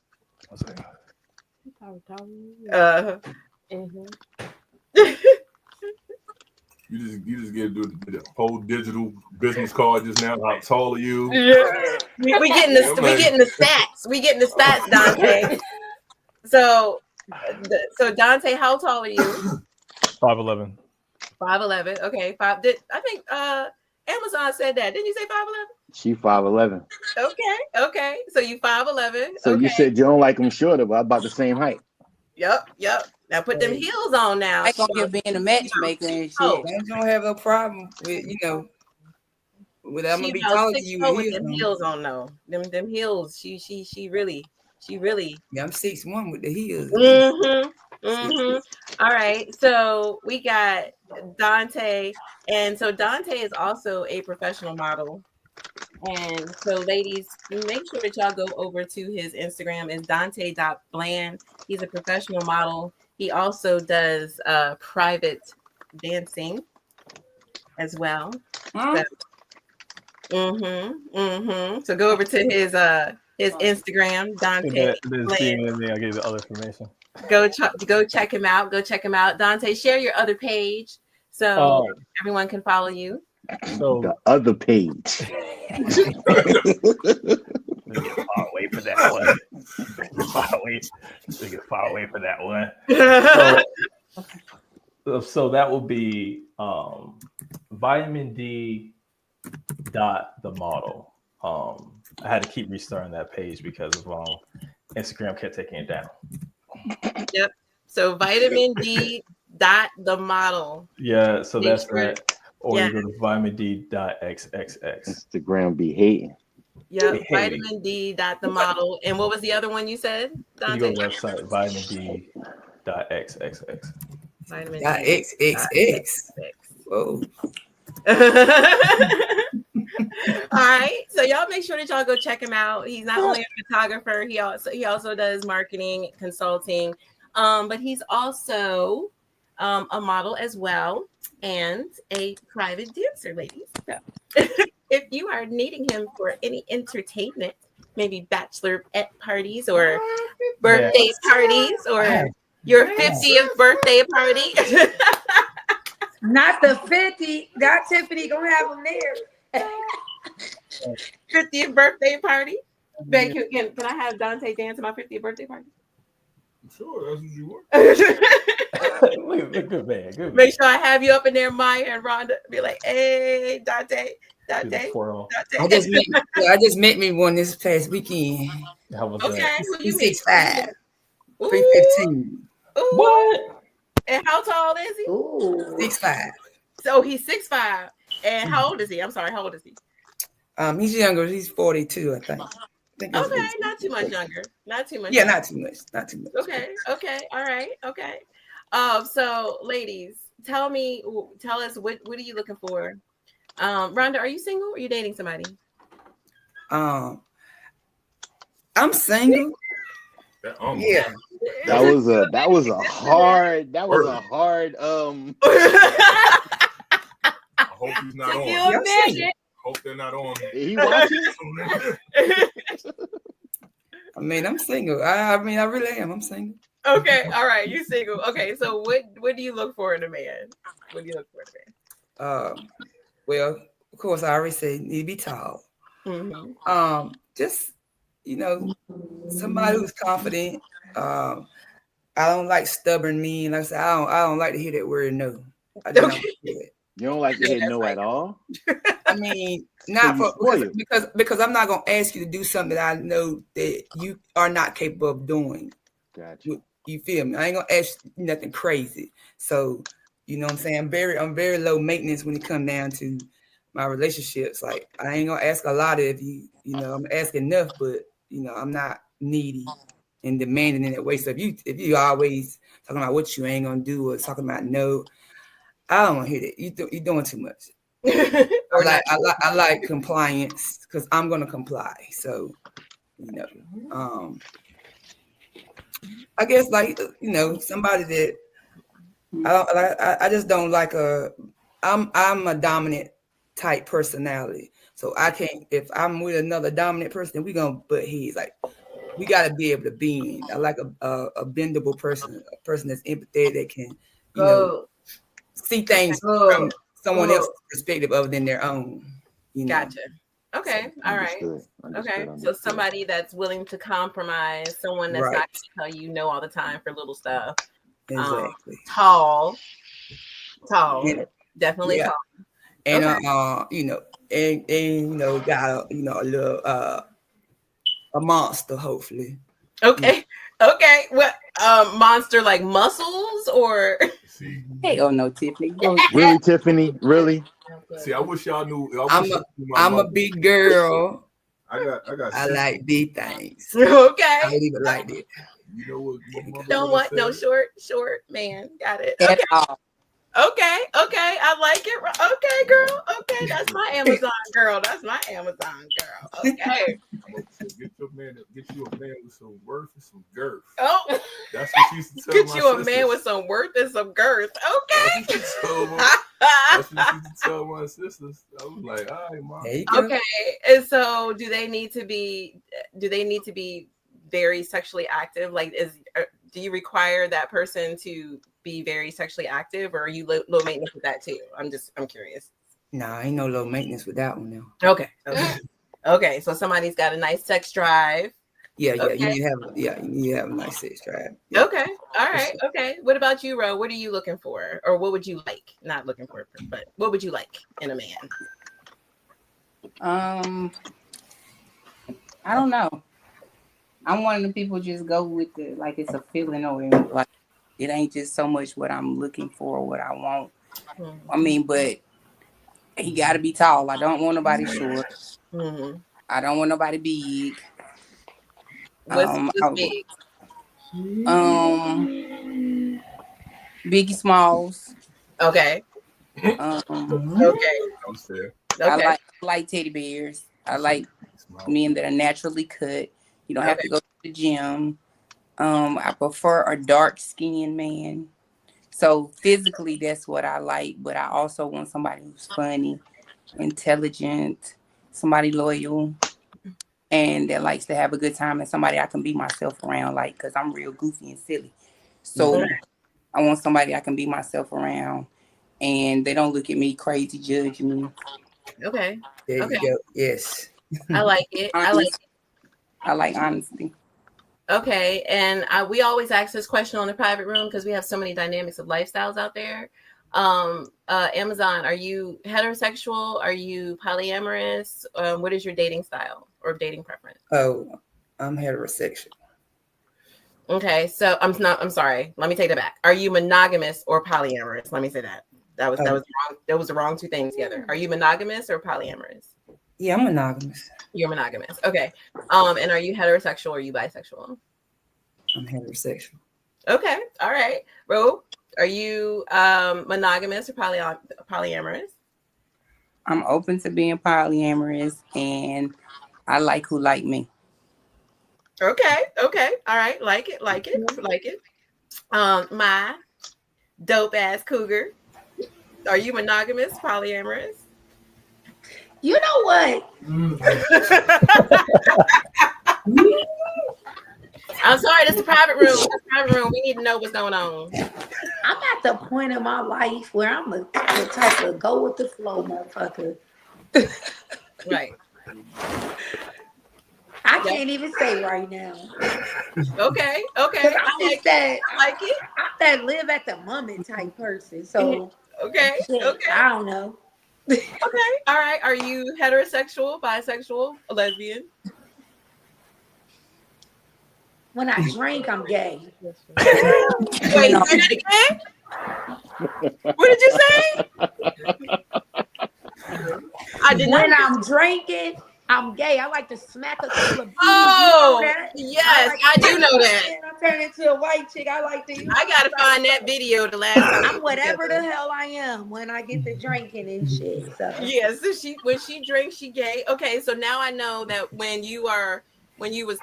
[SPEAKER 5] 1 second.
[SPEAKER 8] You just get the whole digital business card just now. How tall are you?
[SPEAKER 1] Yeah. we getting the stats. We getting the stats, Dante. So Dante, how tall are you?
[SPEAKER 5] 5'11".
[SPEAKER 1] 5'11". Okay, I think Amazon said that. Didn't you say 5'11"?
[SPEAKER 7] She 5'11".
[SPEAKER 1] Okay. So you 5'11".
[SPEAKER 7] So you said you don't like them shorter, but about the same height.
[SPEAKER 1] Yep. Now put them heels on now.
[SPEAKER 4] I gonna get being a matchmaker and shit.
[SPEAKER 3] I don't have no problem with with I'm gonna be talking to you
[SPEAKER 1] with them heels on though. Them heels. She really.
[SPEAKER 3] Yeah, I'm 6'1" with the heels.
[SPEAKER 1] All right. So we got Dante, and so Dante is also a professional model. And so, ladies, make sure that y'all go over to his Instagram. It's Dante.Bland. He's a professional model. He also does private dancing as well. So go over to his Instagram, Dante.
[SPEAKER 5] I gave the other information.
[SPEAKER 1] Go check him out. Dante, share your other page so everyone can follow you.
[SPEAKER 7] So the other page.
[SPEAKER 5] Far away for that one. Far away for that one. So that will be vitamin D the model. I had to keep restarting that page because of Instagram kept taking it down.
[SPEAKER 1] Yep. So vitamin D the model.
[SPEAKER 5] Yeah. So that's right. Or you go to vitamin D.xxx.
[SPEAKER 7] Instagram be hating.
[SPEAKER 1] Yeah, vitamin D the model. And what was the other one you said? Dante?
[SPEAKER 5] You go to the website vitamin D.xxx.
[SPEAKER 1] Vitamin
[SPEAKER 3] D.xxx. Whoa.
[SPEAKER 1] All right. So y'all make sure that y'all go check him out. He's not only a photographer, he also does marketing, consulting. But he's also a model as well and a private dancer, ladies. So if you are needing him for any entertainment, maybe bachelorette parties or birthday parties or your 50th birthday party.
[SPEAKER 2] Not the 50. Got Tiffany gonna have them there.
[SPEAKER 1] 50th birthday party. Babe, can I have Dante dance at my 50th birthday party?
[SPEAKER 8] Sure, that's what you want.
[SPEAKER 5] Good man. Good man.
[SPEAKER 1] Make sure I have you up in there, Maya and Rhonda. Be like, hey, Dante.
[SPEAKER 3] I just met me one this past weekend.
[SPEAKER 5] How was
[SPEAKER 1] that?
[SPEAKER 3] He's 6'5", 315.
[SPEAKER 5] What?
[SPEAKER 1] And how tall is he?
[SPEAKER 3] 6'5".
[SPEAKER 1] So he's 6'5". And how old is he? I'm sorry, how old is he?
[SPEAKER 3] He's younger. He's 42, I think.
[SPEAKER 1] Okay, not too much younger. Not too much.
[SPEAKER 3] Yeah,
[SPEAKER 1] younger.
[SPEAKER 3] not too much. Not too much.
[SPEAKER 1] Okay. All right. Okay. So ladies, tell us what are you looking for? Rhonda, are you single or are you dating somebody?
[SPEAKER 3] I'm single.
[SPEAKER 7] Yeah. That was a hard. I
[SPEAKER 8] hope he's not on. Hope they're not on.
[SPEAKER 7] He watching?
[SPEAKER 3] I mean, I'm single. I really am. I'm single.
[SPEAKER 1] Okay, all right. You single. Okay, so what do you look for in a man? What do you look for in a man?
[SPEAKER 3] Well, of course, I already said need to be tall.
[SPEAKER 1] Mm-hmm.
[SPEAKER 3] Just somebody who's confident. I don't like stubborn men. Like I said, I don't like to hear that word no. I don't like to hear it.
[SPEAKER 7] You don't like to hear no at all?
[SPEAKER 3] I mean, not because I'm not gonna ask you to do something that I know that you are not capable of doing.
[SPEAKER 7] Gotcha.
[SPEAKER 3] You feel me? I ain't gonna ask you nothing crazy. So, you know what I'm saying? I'm very low maintenance when it comes down to my relationships. Like I ain't gonna ask a lot of you know, I'm asking enough, but I'm not needy and demanding in that way. So if you always talking about what you ain't gonna do or talking about no, I don't want to hear that. You're doing too much. I like compliance because I'm gonna comply. So, I guess somebody that I just don't like I'm a dominant type personality. So I can't, if I'm with another dominant person, we're gonna butt heads. Like we gotta be able to bend. I like a bendable person, a person that's empathetic that can, see things from someone else's perspective other than their own.
[SPEAKER 1] Gotcha. Okay. All right.
[SPEAKER 7] Understood.
[SPEAKER 1] So somebody that's willing to compromise, someone that's not going to tell you no all the time for little stuff.
[SPEAKER 3] Exactly.
[SPEAKER 1] Tall.
[SPEAKER 3] Yeah.
[SPEAKER 1] Definitely tall.
[SPEAKER 3] And got a little a monster, hopefully.
[SPEAKER 1] Okay. What monster like muscles or
[SPEAKER 4] Hey, no, Tiffany.
[SPEAKER 7] Really, Tiffany? Really?
[SPEAKER 8] See, I wish y'all knew.
[SPEAKER 3] I'm a big girl.
[SPEAKER 8] I
[SPEAKER 3] like big things.
[SPEAKER 1] Okay.
[SPEAKER 3] I leave it like that.
[SPEAKER 8] You know what?
[SPEAKER 1] Don't want no short man. Got it. Okay. I like it. Okay, girl. Okay, that's my Amazon girl. Okay.
[SPEAKER 8] Get you a man with some worth and some girth.
[SPEAKER 1] Oh,
[SPEAKER 8] that's what she used to tell
[SPEAKER 1] get you a man with some worth and some girth. Okay.
[SPEAKER 8] That's what she used to tell my sisters. I was like, all right, mom.
[SPEAKER 1] Okay. And so, do they need to be very sexually active? Like, do you require that person to be very sexually active, or are you low maintenance with that too? I'm curious.
[SPEAKER 3] Nah, ain't no low maintenance with that one now.
[SPEAKER 1] Okay. So somebody's got a nice sex drive.
[SPEAKER 3] Yeah. You need to have a nice sex drive. Yeah.
[SPEAKER 1] Okay. All right. Okay. What about you, Ro? What are you looking for, or what would you like? Not looking for, but what would you like in a man?
[SPEAKER 4] I don't know. I'm one of the people just go with it like it's a feeling, or like it ain't just so much what I'm looking for or what I want. Mm-hmm. I mean, but he got to be tall. I don't want nobody short.
[SPEAKER 1] Mm-hmm.
[SPEAKER 4] I don't want nobody big.
[SPEAKER 1] What's big?
[SPEAKER 4] Biggie Smalls.
[SPEAKER 1] Okay.
[SPEAKER 8] Okay.
[SPEAKER 4] I like teddy bears. I like men that are naturally cut. You don't have to go to the gym. I prefer a dark-skinned man. So physically, that's what I like. But I also want somebody who's funny, intelligent, somebody loyal, and that likes to have a good time, and somebody I can be myself around, like, because I'm real goofy and silly. So I want somebody I can be myself around, and they don't look at me crazy, judge me.
[SPEAKER 1] Okay.
[SPEAKER 3] There you go. Yes.
[SPEAKER 1] I like it.
[SPEAKER 4] I like honesty.
[SPEAKER 1] Okay, and we always ask this question on the private room because we have so many dynamics of lifestyles out there. Amazon, are you heterosexual? Are you polyamorous? What is your dating style or dating preference?
[SPEAKER 3] Oh, I'm heterosexual.
[SPEAKER 1] Okay, so I'm sorry. Let me take that back. Are you monogamous or polyamorous? Let me say that. That was wrong. That was the wrong two things together. Are you monogamous or polyamorous?
[SPEAKER 3] Yeah, I'm monogamous.
[SPEAKER 1] You're monogamous. Okay. And are you heterosexual or are you bisexual?
[SPEAKER 3] I'm heterosexual.
[SPEAKER 1] Okay. All right. Ro, are you monogamous or polyamorous?
[SPEAKER 4] I'm open to being polyamorous, and I like who like me.
[SPEAKER 1] Okay. Okay. All right. Like it. My dope ass cougar. Are you monogamous, polyamorous?
[SPEAKER 2] You know what?
[SPEAKER 1] I'm sorry, this is a private room. We need to know what's going on.
[SPEAKER 2] I'm at the point in my life where I'm the type of go with the flow, motherfucker.
[SPEAKER 1] Right.
[SPEAKER 2] I can't even say right now.
[SPEAKER 1] Okay.
[SPEAKER 2] I like it. I'm that live at the moment type person. So
[SPEAKER 1] okay.
[SPEAKER 2] I don't know.
[SPEAKER 1] Okay. All right. Are you heterosexual, bisexual, a lesbian?
[SPEAKER 2] When I drink, I'm gay.
[SPEAKER 1] Wait, say that again? What did you say? I did not.
[SPEAKER 2] When I'm drinking, I'm gay. I like to smack a couple of bees.
[SPEAKER 1] Oh,
[SPEAKER 2] you know that?
[SPEAKER 1] yes, I do know that.
[SPEAKER 2] I turn into a white chick. I like to.
[SPEAKER 1] I gotta find that video the last time.
[SPEAKER 2] I'm whatever the hell I am when I get to drinking and shit. So
[SPEAKER 1] yeah, so when she drinks, she gay. Okay, so now I know that when you was,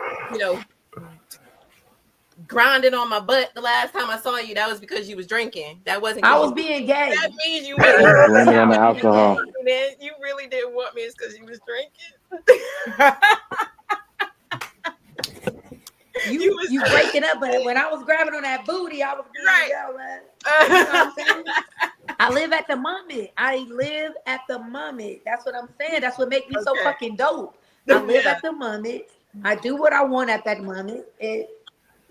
[SPEAKER 1] grinding on my butt the last time I saw you, that was because you was drinking. That wasn't.
[SPEAKER 2] I was being gay.
[SPEAKER 1] That means you
[SPEAKER 7] blaming on the alcohol.
[SPEAKER 1] Then you really didn't want me. It's because you was drinking.
[SPEAKER 2] you breaking up, but when I was grabbing on that booty, I was being yelling. You know what I'm saying? I live at the moment. That's what I'm saying. That's what makes me so fucking dope. I live at the moment. I do what I want at that moment. It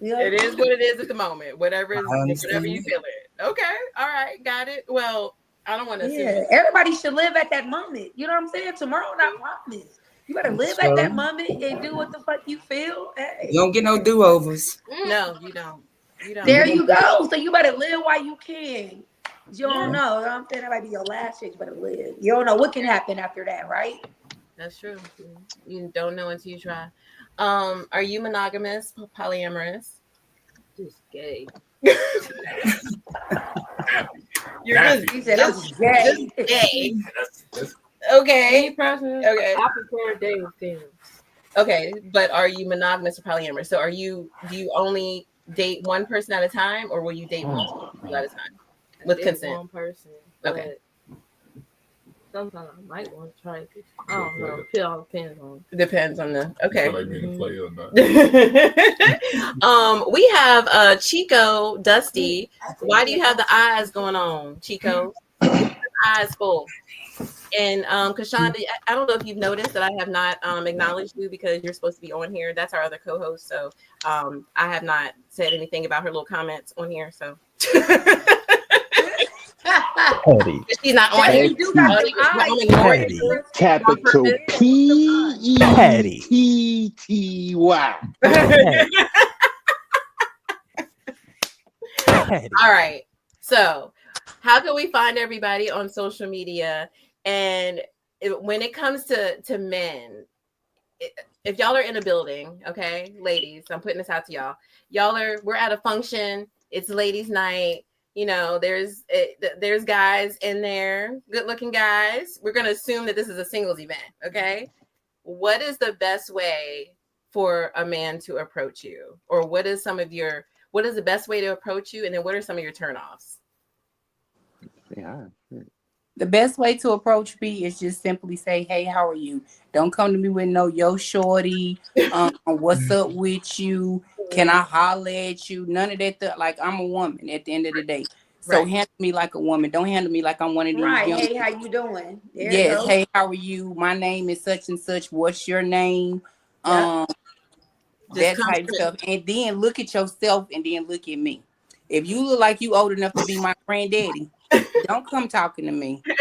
[SPEAKER 1] is what it is at the moment. Whatever you feel it. Okay. All right. Got it. Well, I don't want to.
[SPEAKER 2] Yeah. Everybody should live at that moment. You know what I'm saying? Tomorrow not promised. You better live at that moment and do what the fuck you feel. Hey.
[SPEAKER 3] You don't get no do-overs.
[SPEAKER 1] No, you don't.
[SPEAKER 2] There you go. So you better live while you can. You don't know. You know what I'm saying? That might be your last shit. You better live. You don't know what can happen after that, right?
[SPEAKER 1] That's true. You don't know until you try. Are you monogamous, polyamorous?
[SPEAKER 6] Just gay.
[SPEAKER 1] You're just gay. Okay. Okay.
[SPEAKER 6] I prefer dating things.
[SPEAKER 1] Okay, but are you monogamous or polyamorous? So do you only date one person at a time, or will you date multiple people at a time with consent?
[SPEAKER 6] One person.
[SPEAKER 1] Okay.
[SPEAKER 6] Sometimes I might want to try it. I don't know. It all depends on.
[SPEAKER 1] Depends on the. Okay.
[SPEAKER 8] You feel like being a player or not?
[SPEAKER 1] We have Chico Dusty. Why do you have the eyes going on, Chico? Eyes full. And Kashonda, I don't know if you've noticed that I have not acknowledged you because you're supposed to be on here. That's our other co-host. So I have not said anything about her little comments on here. So.
[SPEAKER 5] Petty.
[SPEAKER 1] She's not on here.
[SPEAKER 7] Capital P-E-T-T-Y.
[SPEAKER 1] All right. So how can we find everybody on social media? And when it comes to men, if y'all are in a building, okay, ladies, I'm putting this out to y'all. We're at a function. It's ladies' night. You know, there's guys in there, good looking guys. We're going to assume that this is a singles event. Okay. What is the best way for a man to approach you? Or what is the best way to approach you? And then what are some of your turnoffs?
[SPEAKER 7] Yeah.
[SPEAKER 4] The best way to approach me is just simply say, hey, how are you? Don't come to me with no, yo, shorty, what's up with you? Can I holler at you? None of that. Like, I'm a woman at the end of the day. So handle me like a woman. Don't handle me like I'm one of these.
[SPEAKER 2] Right. Hey, how you doing?
[SPEAKER 4] Yes. Hey, how are you? My name is such and such. What's your name? That type of stuff. And then look at yourself and then look at me. If you look like you old enough to be my granddaddy, don't come talking to me. You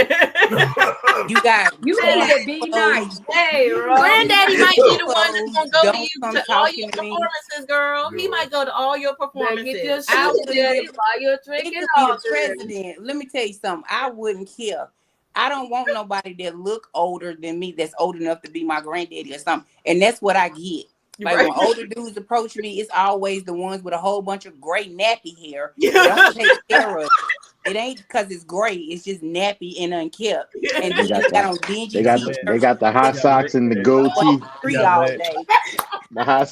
[SPEAKER 4] need to be nice.
[SPEAKER 1] Hey, granddaddy might be the one that's gonna go to you to all your performances, girl. He might go to all your performances.
[SPEAKER 6] Get your shit, buy your drink and all.
[SPEAKER 4] President, let me tell you something. I wouldn't care. I don't want nobody that look older than me that's old enough to be my granddaddy or something. And that's what I get. Like when older dudes approach me, it's always the ones with a whole bunch of gray nappy hair. They don't take care of it. It ain't because it's gray. It's just nappy and unkept. And they got on dingy.
[SPEAKER 7] They got the hot socks and the goatee.
[SPEAKER 4] Free all day.
[SPEAKER 7] The hot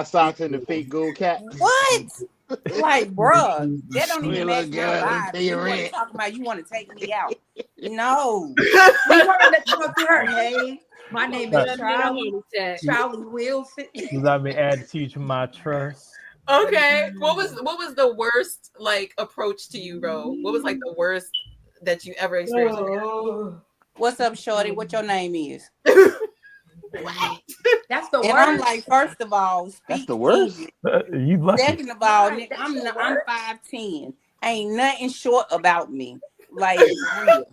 [SPEAKER 7] socks and the fake gold cap.
[SPEAKER 4] What? Like, bruh, that don't even match my vibe. You want to talk about you want to take me out? No.
[SPEAKER 2] We want to talk to her. Hey, my name is Charlie Wilson.
[SPEAKER 5] Does that mean add to my trust?
[SPEAKER 1] Okay. What was the worst like approach to you, bro? What was like the worst that you ever experienced?
[SPEAKER 4] What's up, shorty? What your name is?
[SPEAKER 2] That's the worst.
[SPEAKER 4] And I'm like, first of all,
[SPEAKER 7] that's the worst.
[SPEAKER 5] You lucky.
[SPEAKER 4] Second of all, I'm 5'10". Ain't nothing short about me. Like real.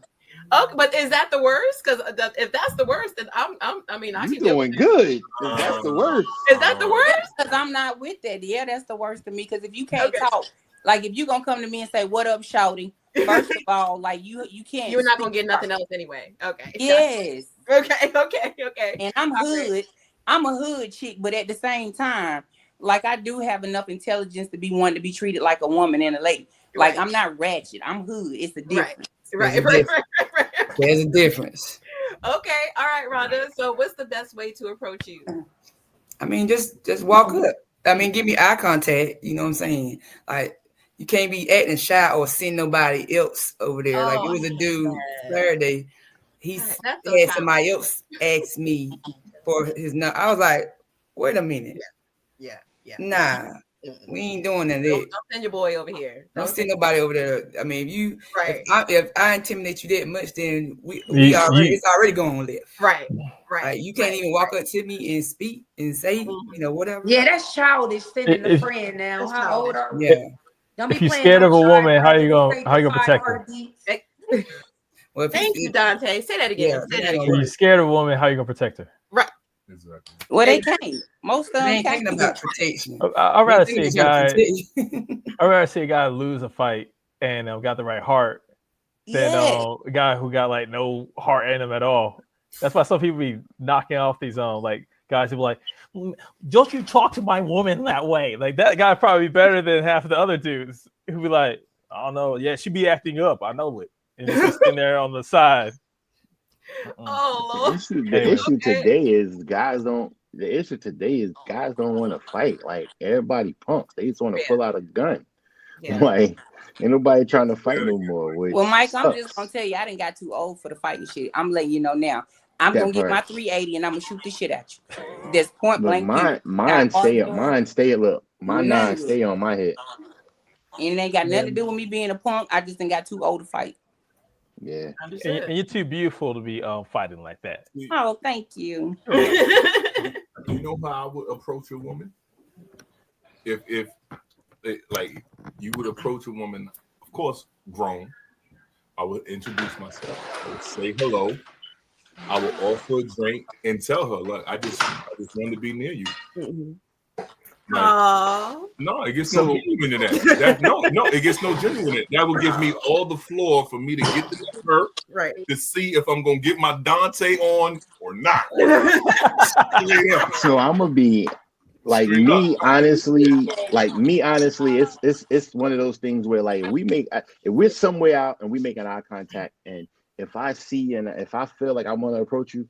[SPEAKER 1] Okay, but is that the worst? Because if that's the worst, then I mean, I
[SPEAKER 7] you
[SPEAKER 1] can
[SPEAKER 7] doing good. That's the worst.
[SPEAKER 1] Is that the worst?
[SPEAKER 4] Because I'm not with that. Yeah, that's the worst to me. Because if you can't talk, like if you gonna come to me and say, "What up, shouty?" First of all, like you can't.
[SPEAKER 1] You're not gonna get nothing else anyway. Okay.
[SPEAKER 4] Yes.
[SPEAKER 1] Okay.
[SPEAKER 4] And I'm hood. I'm a hood chick, but at the same time, like I do have enough intelligence to be one to be treated like a woman and a lady. Like I'm not ratchet. I'm hood. It's a difference.
[SPEAKER 1] Right.
[SPEAKER 3] There's a difference.
[SPEAKER 1] Okay. All right, Rhonda. So what's the best way to approach you?
[SPEAKER 3] I mean, just walk up. I mean, give me eye contact. You know what I'm saying? Like, you can't be acting shy or seeing nobody else over there. Like, it was a dude Saturday. He had somebody else ask me for his number. I was like, wait a minute.
[SPEAKER 1] Yeah.
[SPEAKER 3] Nah. We ain't doing that.
[SPEAKER 1] Don't send your boy over here.
[SPEAKER 3] Don't send nobody over there. I mean, if I intimidate you that much, then it's already going left.
[SPEAKER 1] Right.
[SPEAKER 3] Like, you can't even walk up to me and speak and say, whatever.
[SPEAKER 2] Yeah, that's childish. Sending a friend now. How old are we?
[SPEAKER 3] Yeah.
[SPEAKER 2] Don't
[SPEAKER 5] if you're scared of a woman, how you gonna protect her?
[SPEAKER 1] Well, thank you, Dante. Say that again.
[SPEAKER 5] If you're scared of a woman, how you gonna protect her?
[SPEAKER 1] Right.
[SPEAKER 8] Exactly.
[SPEAKER 4] Well, they can't. Most of them
[SPEAKER 3] ain't
[SPEAKER 4] can't.
[SPEAKER 3] About protection.
[SPEAKER 5] I'd rather see a guy. I'd rather see a guy lose a fight and got the right heart than a guy who got like no heart in him at all. That's why some people be knocking off these like guys who be like, "Don't you talk to my woman that way?" Like that guy probably be better than half of the other dudes who be like, "I don't know, yeah, she be acting up, I know it," and just sitting there on the side.
[SPEAKER 1] Oh Lord.
[SPEAKER 7] The issue today is guys don't want to fight. Like everybody punks. They just want to pull out a gun. Yeah. Like ain't nobody trying to fight no more.
[SPEAKER 4] Well, Mike, I'm just gonna tell you, I didn't got too old for the fighting shit. I'm letting you know now. I'm gonna get my 380 and I'm gonna shoot the shit at you. There's point blank.
[SPEAKER 7] Mine stay on my head.
[SPEAKER 4] And it ain't got nothing to do with me being a punk. I just ain't got too old to fight.
[SPEAKER 7] Yeah,
[SPEAKER 5] and you're too beautiful to be fighting like that.
[SPEAKER 4] Oh, thank you.
[SPEAKER 8] You know how I would approach a woman? If like you would approach a woman, of course, grown. I would introduce myself. I would say hello. I would offer a drink and tell her, "Look, I just want to be near you."
[SPEAKER 1] Mm-hmm.
[SPEAKER 8] No, it gets no genuine in that. No, it gets no genuine in it. That will give me all the floor for me to get to her,
[SPEAKER 1] right?
[SPEAKER 8] To see if I'm gonna get my Dante on or not.
[SPEAKER 7] So I'm gonna be like me, honestly. It's one of those things where like if we're somewhere out and we make an eye contact, and if I see and if I feel like I want to approach you,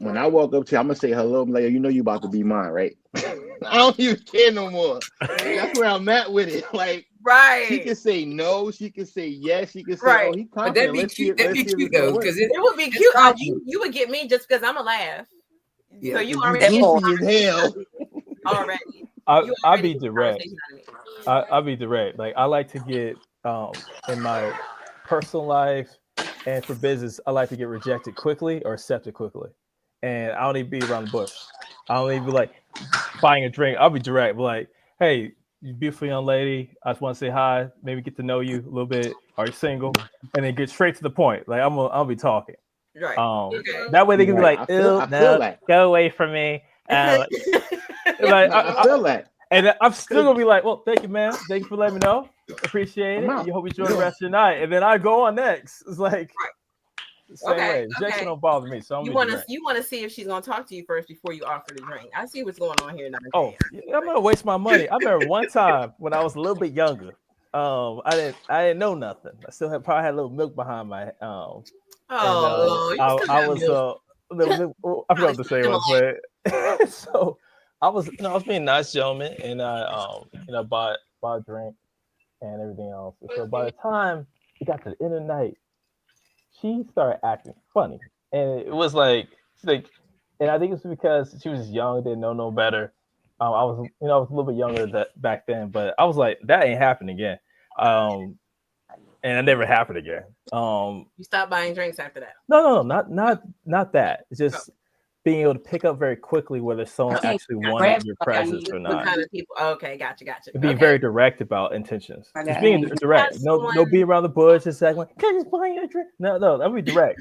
[SPEAKER 7] when I walk up to you, I'm gonna say hello. I'm like, you know, you about to be mine, right? I don't even care no more. That's where I'm at with it. Like,
[SPEAKER 1] right.
[SPEAKER 7] She can say no. She can say yes. She can say,
[SPEAKER 1] Right.
[SPEAKER 7] "Oh, he
[SPEAKER 3] But that'd
[SPEAKER 7] confident.
[SPEAKER 3] be
[SPEAKER 7] Let's see.
[SPEAKER 3] cute. That'd
[SPEAKER 7] Let's
[SPEAKER 3] be
[SPEAKER 7] see if
[SPEAKER 3] cute
[SPEAKER 7] it's gonna
[SPEAKER 3] though,
[SPEAKER 7] work."
[SPEAKER 3] because
[SPEAKER 1] It would be cute. You would get me just because I'm a laugh.
[SPEAKER 3] Yeah.
[SPEAKER 1] So you
[SPEAKER 7] You
[SPEAKER 1] already
[SPEAKER 7] goofy as hell.
[SPEAKER 1] already.
[SPEAKER 5] I'll be direct. I'll be direct. Like I like to get in my personal life and for business, I like to get rejected quickly or accepted quickly. And I don't need to be around the bush. I don't need to be like buying a drink. I'll be direct. But like, hey, you beautiful young lady. I just want to say hi, maybe get to know you a little bit. Are you single? And then get straight to the point. Like I'll be talking.
[SPEAKER 1] Right.
[SPEAKER 5] That way they can be like,
[SPEAKER 7] I feel that.
[SPEAKER 5] go away from me.
[SPEAKER 7] I feel that.
[SPEAKER 5] And I'm still gonna be like, well, thank you, man. Thank you for letting me know. Appreciate it. You hope you enjoy the rest of your night. And then I go on next. It's like same way. Rejection don't bother me. So
[SPEAKER 1] you want to see if she's gonna talk to you first before you offer the drink. I see what's going on here now.
[SPEAKER 5] Oh, yeah, I'm gonna waste my money. I remember one time when I was a little bit younger. I didn't know nothing. I still probably had a little milk behind my I was a little bit, I forgot what to say was, but so I was being a nice gentleman, and I bought a drink and everything else. And so by the time it got to the end of the night, she started acting funny, and it was like, and I think it's because she was young, didn't know no better. I was a little bit younger back then, but I was like, that ain't happening again. And it never happened again.
[SPEAKER 1] You stopped buying drinks after that?
[SPEAKER 5] No, not that. It's just being able to pick up very quickly whether someone actually wanted your presence or not.
[SPEAKER 1] What kind of people? Okay, gotcha.
[SPEAKER 5] Being very direct about intentions. Just being direct. No being around the bush and saying, like, can I just buy you a drink? No, that would be direct.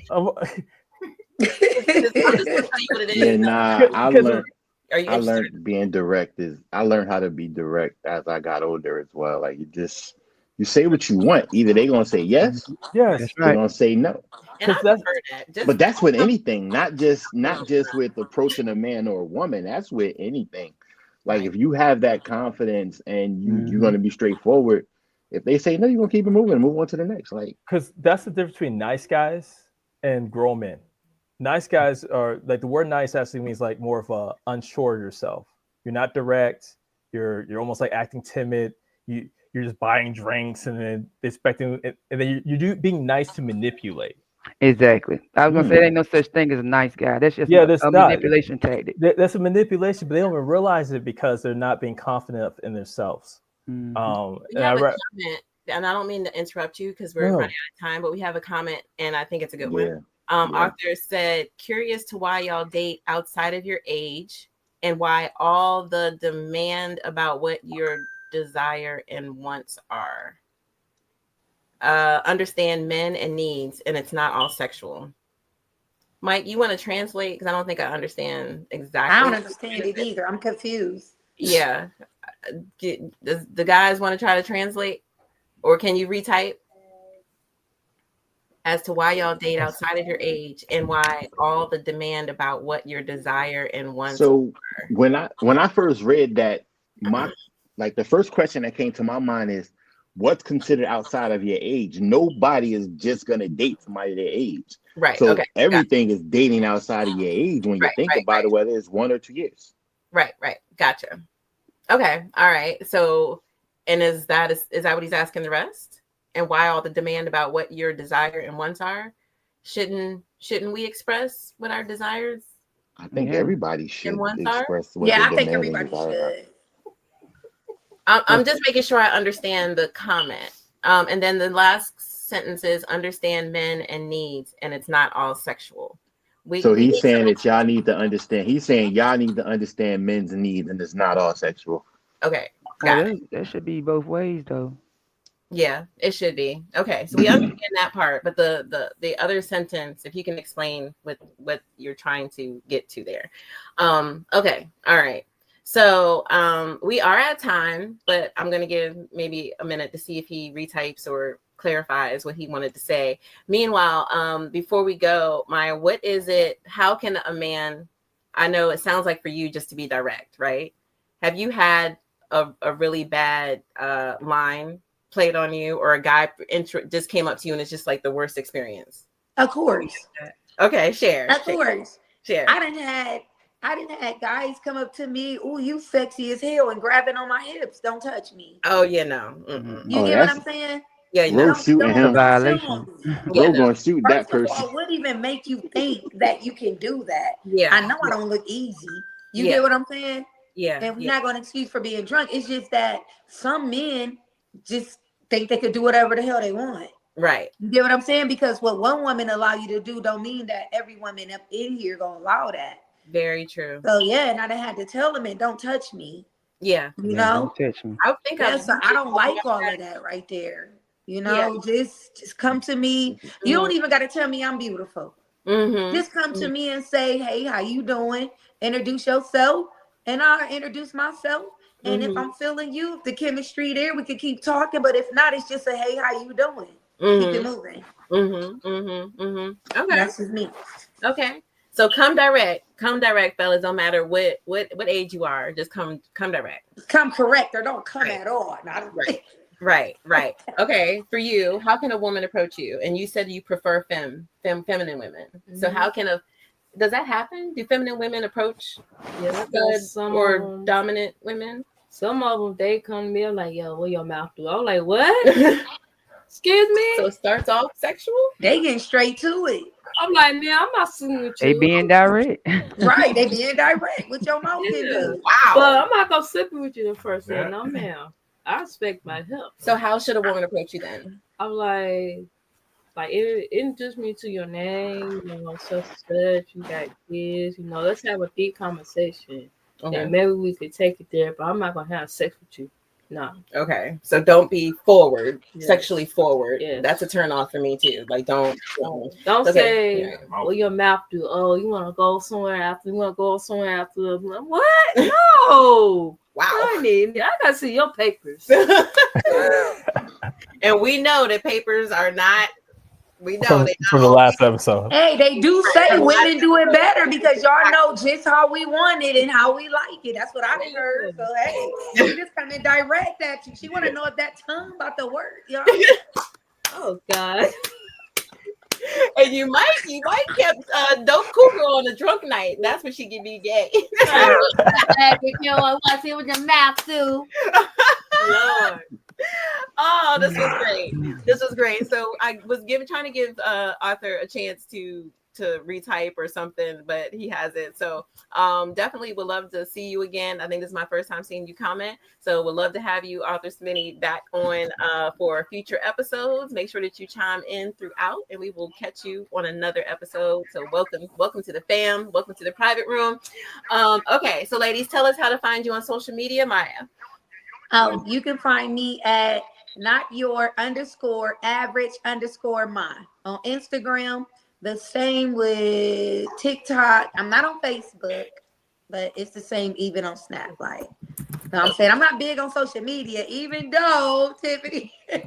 [SPEAKER 7] Yeah, nah, I learned being direct I learned how to be direct as I got older as well. Like you say what you want. Either they're gonna say yes,
[SPEAKER 5] that's right.
[SPEAKER 7] They're gonna say no.
[SPEAKER 1] And I prefer that.
[SPEAKER 7] But that's with anything, not just with approaching a man or a woman. That's with anything. Like if you have that confidence and you're gonna be straightforward. If they say no, you're gonna keep it moving and move on to the next. Like,
[SPEAKER 5] because that's the difference between nice guys and grown men. Nice guys are like, the word nice actually means like more of a unsure of yourself. You're not direct. You're almost like acting timid. You're just buying drinks and then expecting, and then you being nice to manipulate.
[SPEAKER 9] Exactly. I was gonna say there ain't no such thing as a nice guy. That's just a manipulation tactic.
[SPEAKER 5] That's a manipulation, but they don't even realize it because they're not being confident in themselves.
[SPEAKER 1] And comment, and I don't mean to interrupt you because we're running out of time, but we have a comment, and I think it's a good one. Arthur said, curious to why y'all date outside of your age and why all the demand about what your desire and wants are. Understand men and needs, and it's not all sexual. Mike, you want to translate? Because I don't think I understand exactly.
[SPEAKER 2] I don't understand it either. I'm confused.
[SPEAKER 1] Yeah. Does the guys want to try to translate? Or can you retype? As to why y'all date outside of your age and why all the demand about what your desire and wants.
[SPEAKER 7] So when I first read that, the first question that came to my mind is, what's considered outside of your age? Nobody is just gonna date somebody their age.
[SPEAKER 1] Right.
[SPEAKER 7] So everything is dating outside of your age when you think about it, whether it's 1 or 2 years. Right.
[SPEAKER 1] Gotcha. Okay. All right. So, and is that what he's asking the rest? And why all the demand about what your desire and wants are? Shouldn't we express what our desires?
[SPEAKER 7] I think everybody should express what
[SPEAKER 2] I think everybody should.
[SPEAKER 1] I'm just making sure I understand the comment. And then the last sentence is understand men and needs, and it's not all sexual.
[SPEAKER 7] So he's saying that y'all need to understand. He's saying y'all need to understand men's needs, and it's not all sexual.
[SPEAKER 1] Okay. Got it.
[SPEAKER 9] That should be both ways, though.
[SPEAKER 1] Yeah, it should be. Okay, so we understand that part, but the other sentence, if you can explain what you're trying to get to there. Okay, all right. So we are at time, but I'm going to give maybe a minute to see if he retypes or clarifies what he wanted to say. Meanwhile, before we go, Maya, what is it? How can a man, I know it sounds like for you just to be direct, right? Have you had a really bad line played on you, or a guy just came up to you and it's just like the worst experience?
[SPEAKER 2] Of course.
[SPEAKER 1] Okay, share.
[SPEAKER 2] Of course.
[SPEAKER 1] Share.
[SPEAKER 2] I didn't had guys come up to me, "Oh, you sexy as hell," and grabbing on my hips. Don't touch me.
[SPEAKER 1] Oh yeah, no.
[SPEAKER 2] You get what I'm saying?
[SPEAKER 1] Yeah,
[SPEAKER 7] Ro shooting him.
[SPEAKER 9] Violation.
[SPEAKER 7] Ro gonna shoot that person.
[SPEAKER 2] First of all, what even make you think that you can do that?
[SPEAKER 1] Yeah.
[SPEAKER 2] I know I don't look easy. You get what I'm saying?
[SPEAKER 1] Yeah.
[SPEAKER 2] And we're not going to excuse for being drunk. It's just that some men just think they could do whatever the hell they want.
[SPEAKER 1] Right.
[SPEAKER 2] You get what I'm saying? Because what one woman allow you to do don't mean that every woman up in here gonna allow that.
[SPEAKER 1] Very true.
[SPEAKER 2] So yeah, and I had to tell them, don't touch me.
[SPEAKER 1] Yeah.
[SPEAKER 2] You know?
[SPEAKER 9] Don't touch me.
[SPEAKER 1] I think
[SPEAKER 2] I don't like all of that right there. You know, just come to me. You don't even got to tell me I'm beautiful. Just come to me and say, hey, how you doing? Introduce yourself, and I'll introduce myself. And if I'm feeling you, if the chemistry there, we can keep talking. But if not, it's just a hey, how you doing? Keep it moving.
[SPEAKER 1] Okay,
[SPEAKER 2] that's just me.
[SPEAKER 1] Okay, so come direct, fellas. Don't matter what age you are, just come direct.
[SPEAKER 2] Come correct or don't come at all.
[SPEAKER 1] Right. Okay, for you, how can a woman approach you? And you said you prefer feminine women. So how can does that happen? Do feminine women approach
[SPEAKER 6] some
[SPEAKER 1] or dominant women?
[SPEAKER 6] Some of them, they come to me like, yo, what your mouth do? I'm like, what? Excuse me?
[SPEAKER 1] So it starts off sexual?
[SPEAKER 2] They getting straight to it.
[SPEAKER 6] I'm like, man, I'm not sitting with you.
[SPEAKER 9] They being direct.
[SPEAKER 2] Right, they being direct with your mouth can do.
[SPEAKER 1] Wow.
[SPEAKER 6] But I'm not going to sit with you the first day. No, ma'am. I respect my help.
[SPEAKER 1] So how should a woman approach you then?
[SPEAKER 6] I'm like introduce me to your name, such and such, you got kids, let's have a deep conversation.
[SPEAKER 1] Okay.
[SPEAKER 6] And maybe we could take it there, but I'm not gonna have sex with you. No.
[SPEAKER 1] Okay. So don't be sexually forward. Yeah. That's a turn off for me too. Like don't
[SPEAKER 6] say what your mouth do. Oh, you wanna go somewhere after what? No.
[SPEAKER 1] Wow.
[SPEAKER 6] I gotta see your papers.
[SPEAKER 1] And we know that papers are not. We know
[SPEAKER 5] from the last episode.
[SPEAKER 2] Hey, they do say women do it better because y'all know just how we want it and how we like it. That's what I heard. So hey, she just coming direct at you. She want to know if that tongue about to work, y'all.
[SPEAKER 6] Oh God.
[SPEAKER 1] And you might kept Dope Cougar on a drunk night. That's when she can be gay.
[SPEAKER 10] You want to see what your mouth do.
[SPEAKER 1] Lord. Oh, this was great. So I was trying to give Arthur a chance to retype or something, but he hasn't. So definitely would love to see you again. I think this is my first time seeing you comment. So would love to have you, Arthur Smitty, back on for future episodes. Make sure that you chime in throughout, and we will catch you on another episode. So welcome to the fam. Welcome to the private room. Okay, so ladies, tell us how to find you on social media, Maya.
[SPEAKER 2] You can find me at _average_my on Instagram. The same with TikTok. I'm not on Facebook, but it's the same even on Snap. Like, I'm saying I'm not big on social media, even though Tiffany, you know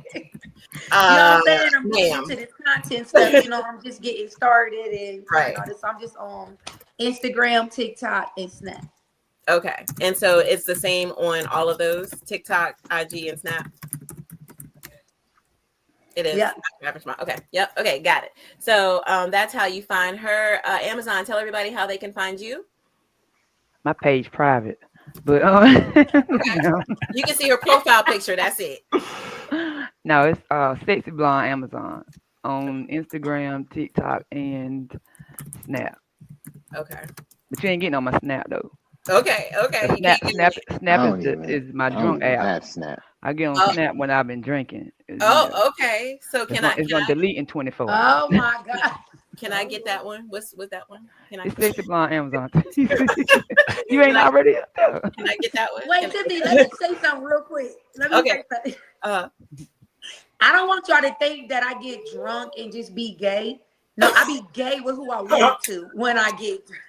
[SPEAKER 2] what I'm saying? I'm getting into this content stuff. I'm just getting started and I'm just on Instagram, TikTok, and Snap.
[SPEAKER 1] Okay. And so it's the same on all of those, TikTok, IG, and Snap? It is.
[SPEAKER 2] Yeah.
[SPEAKER 1] Okay. Yep. Okay. Got it. So that's how you find her. Amazon, tell everybody how they can find you.
[SPEAKER 9] My page private, but
[SPEAKER 1] you can see her profile picture. That's it.
[SPEAKER 9] No, it's Sexy Blonde Amazon on Instagram, TikTok, and Snap.
[SPEAKER 1] Okay.
[SPEAKER 9] But you ain't getting on my Snap though.
[SPEAKER 1] Okay.
[SPEAKER 9] Snap is my drunk app.
[SPEAKER 7] Snap.
[SPEAKER 9] I get on Snap when I've been drinking.
[SPEAKER 1] Okay. So
[SPEAKER 9] it's gonna delete in 24.
[SPEAKER 2] Oh my God.
[SPEAKER 1] Can I get that one? What's that one?
[SPEAKER 9] It's Sexy Blonde Amazon. You ain't already up there.
[SPEAKER 1] Can I get that one?
[SPEAKER 2] Wait, Tiffany, let me say something real quick. Say something. I don't want y'all to think that I get drunk and just be gay. No, I be gay with who I want to when I get drunk.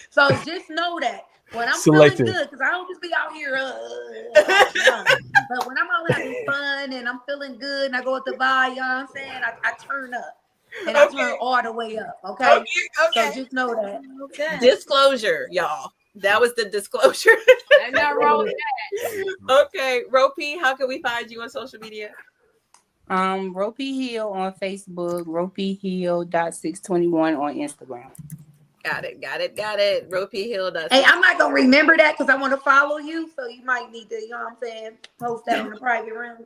[SPEAKER 2] So just know that. When I'm feeling good, because I don't just be out here, but when I'm out having fun and I'm feeling good and I go with the vibe, you know what I'm saying? I turn up and I turn all the way up, okay? So just know that.
[SPEAKER 1] Okay. Disclosure, y'all. That was the disclosure.
[SPEAKER 10] Ain't nothing wrong with that.
[SPEAKER 1] Okay, Ropey, how can we find you on social media?
[SPEAKER 4] Ropey Hill on Facebook, ropeyhill.621 on Instagram.
[SPEAKER 1] Got it. Ropey Hill does.
[SPEAKER 2] Hey, I'm not gonna remember that because I want to follow you. So you might need to, you know what I'm saying, post that on the private room.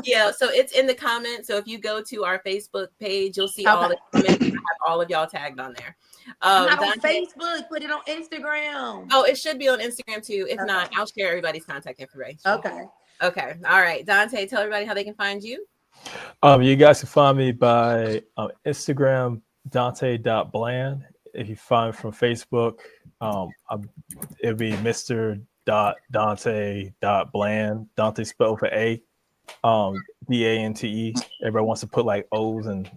[SPEAKER 1] Yeah, so it's in the comments. So if you go to our Facebook page, you'll see all the comments. I have all of y'all tagged on there.
[SPEAKER 2] Not on Facebook. Put it on Instagram.
[SPEAKER 1] Oh, it should be on Instagram too. If not, I'll share everybody's contact information.
[SPEAKER 2] Okay.
[SPEAKER 1] All right, Dante, tell everybody how they can find you.
[SPEAKER 5] You guys can find me by Instagram, Dante.Bland. If you find from Facebook, it'll be Mr.Dante.Bland. Dante spelled for A, D-A-N-T-E. Everybody wants to put like O's and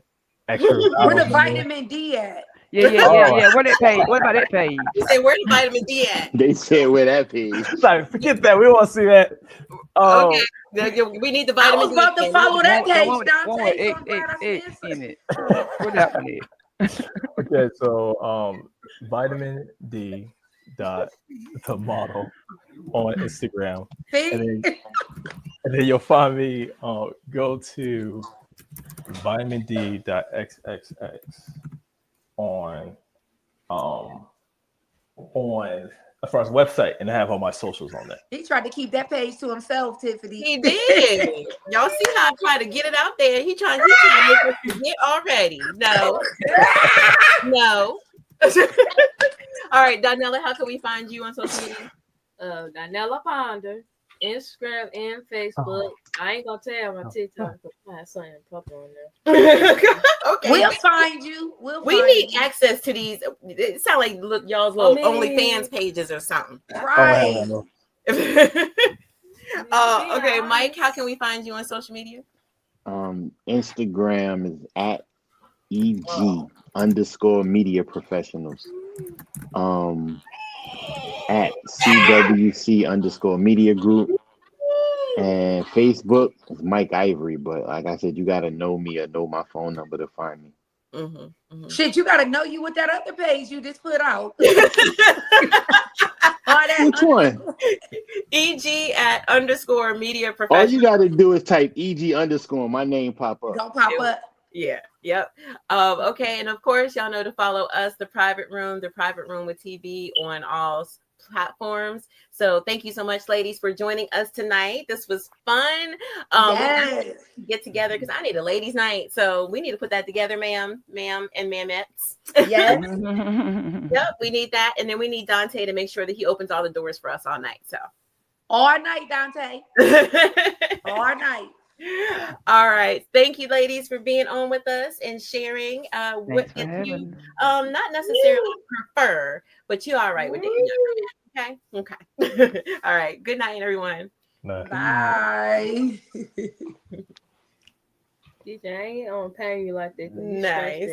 [SPEAKER 5] extra.
[SPEAKER 2] Where the vitamin D at?
[SPEAKER 9] Yeah. Where that page? What about that page?
[SPEAKER 1] You say where the vitamin D at?
[SPEAKER 7] They said where that page.
[SPEAKER 5] Like, forget that. We want to see that.
[SPEAKER 1] Okay. We need the vitamin D.
[SPEAKER 2] I was about to follow that page,
[SPEAKER 9] Dante. In it. What happened?
[SPEAKER 5] Okay, so vitamin D dot the model on Instagram. And then you'll find me go to vitamin D.xxx on as far as website, and I have all my socials on there.
[SPEAKER 2] He tried to keep that page to himself, Tiffany.
[SPEAKER 1] He did. Y'all see how I try to get it out there? He trying to make us forget already. No. All right, Donella, how can we find you on social media?
[SPEAKER 6] Donella Ponder, Instagram and Facebook. I ain't gonna tell my TikTok because I have something purple on there.
[SPEAKER 1] Okay.
[SPEAKER 2] We'll find you.
[SPEAKER 1] We need access to these. It sounds like y'all's little OnlyFans pages or something.
[SPEAKER 2] Right.
[SPEAKER 1] Okay, Mike, how can we find you on social media?
[SPEAKER 7] Instagram is at EG_media professionals. At CWC_media group. And Facebook is Mike Ivory, but like I said, you gotta know me or know my phone number to find me.
[SPEAKER 2] Shit, you gotta know you with that other page you just put out.
[SPEAKER 7] Which one?
[SPEAKER 1] EG@_media professional.
[SPEAKER 7] All you gotta do is type EG_, my name pop up.
[SPEAKER 2] Don't pop up.
[SPEAKER 1] Yeah. Yep. Okay, and of course, y'all know to follow us, the Private Room with TV on all platforms. So thank you so much, ladies, for joining us tonight. This was fun.
[SPEAKER 2] Yes.
[SPEAKER 1] Get together because I need a ladies' night. So we need to put that together, ma'am, and ma'amettes.
[SPEAKER 2] Yes.
[SPEAKER 1] Yep, we need that. And then we need Dante to make sure that he opens all the doors for us all night. So
[SPEAKER 2] all night, Dante. All night.
[SPEAKER 1] All right. Thank you, ladies, for being on with us and sharing what you not necessarily prefer, but you're all right with it. Okay. All right. Good night, everyone.
[SPEAKER 2] Bye.
[SPEAKER 6] DJ, I ain't on paying you like that.
[SPEAKER 1] Nice.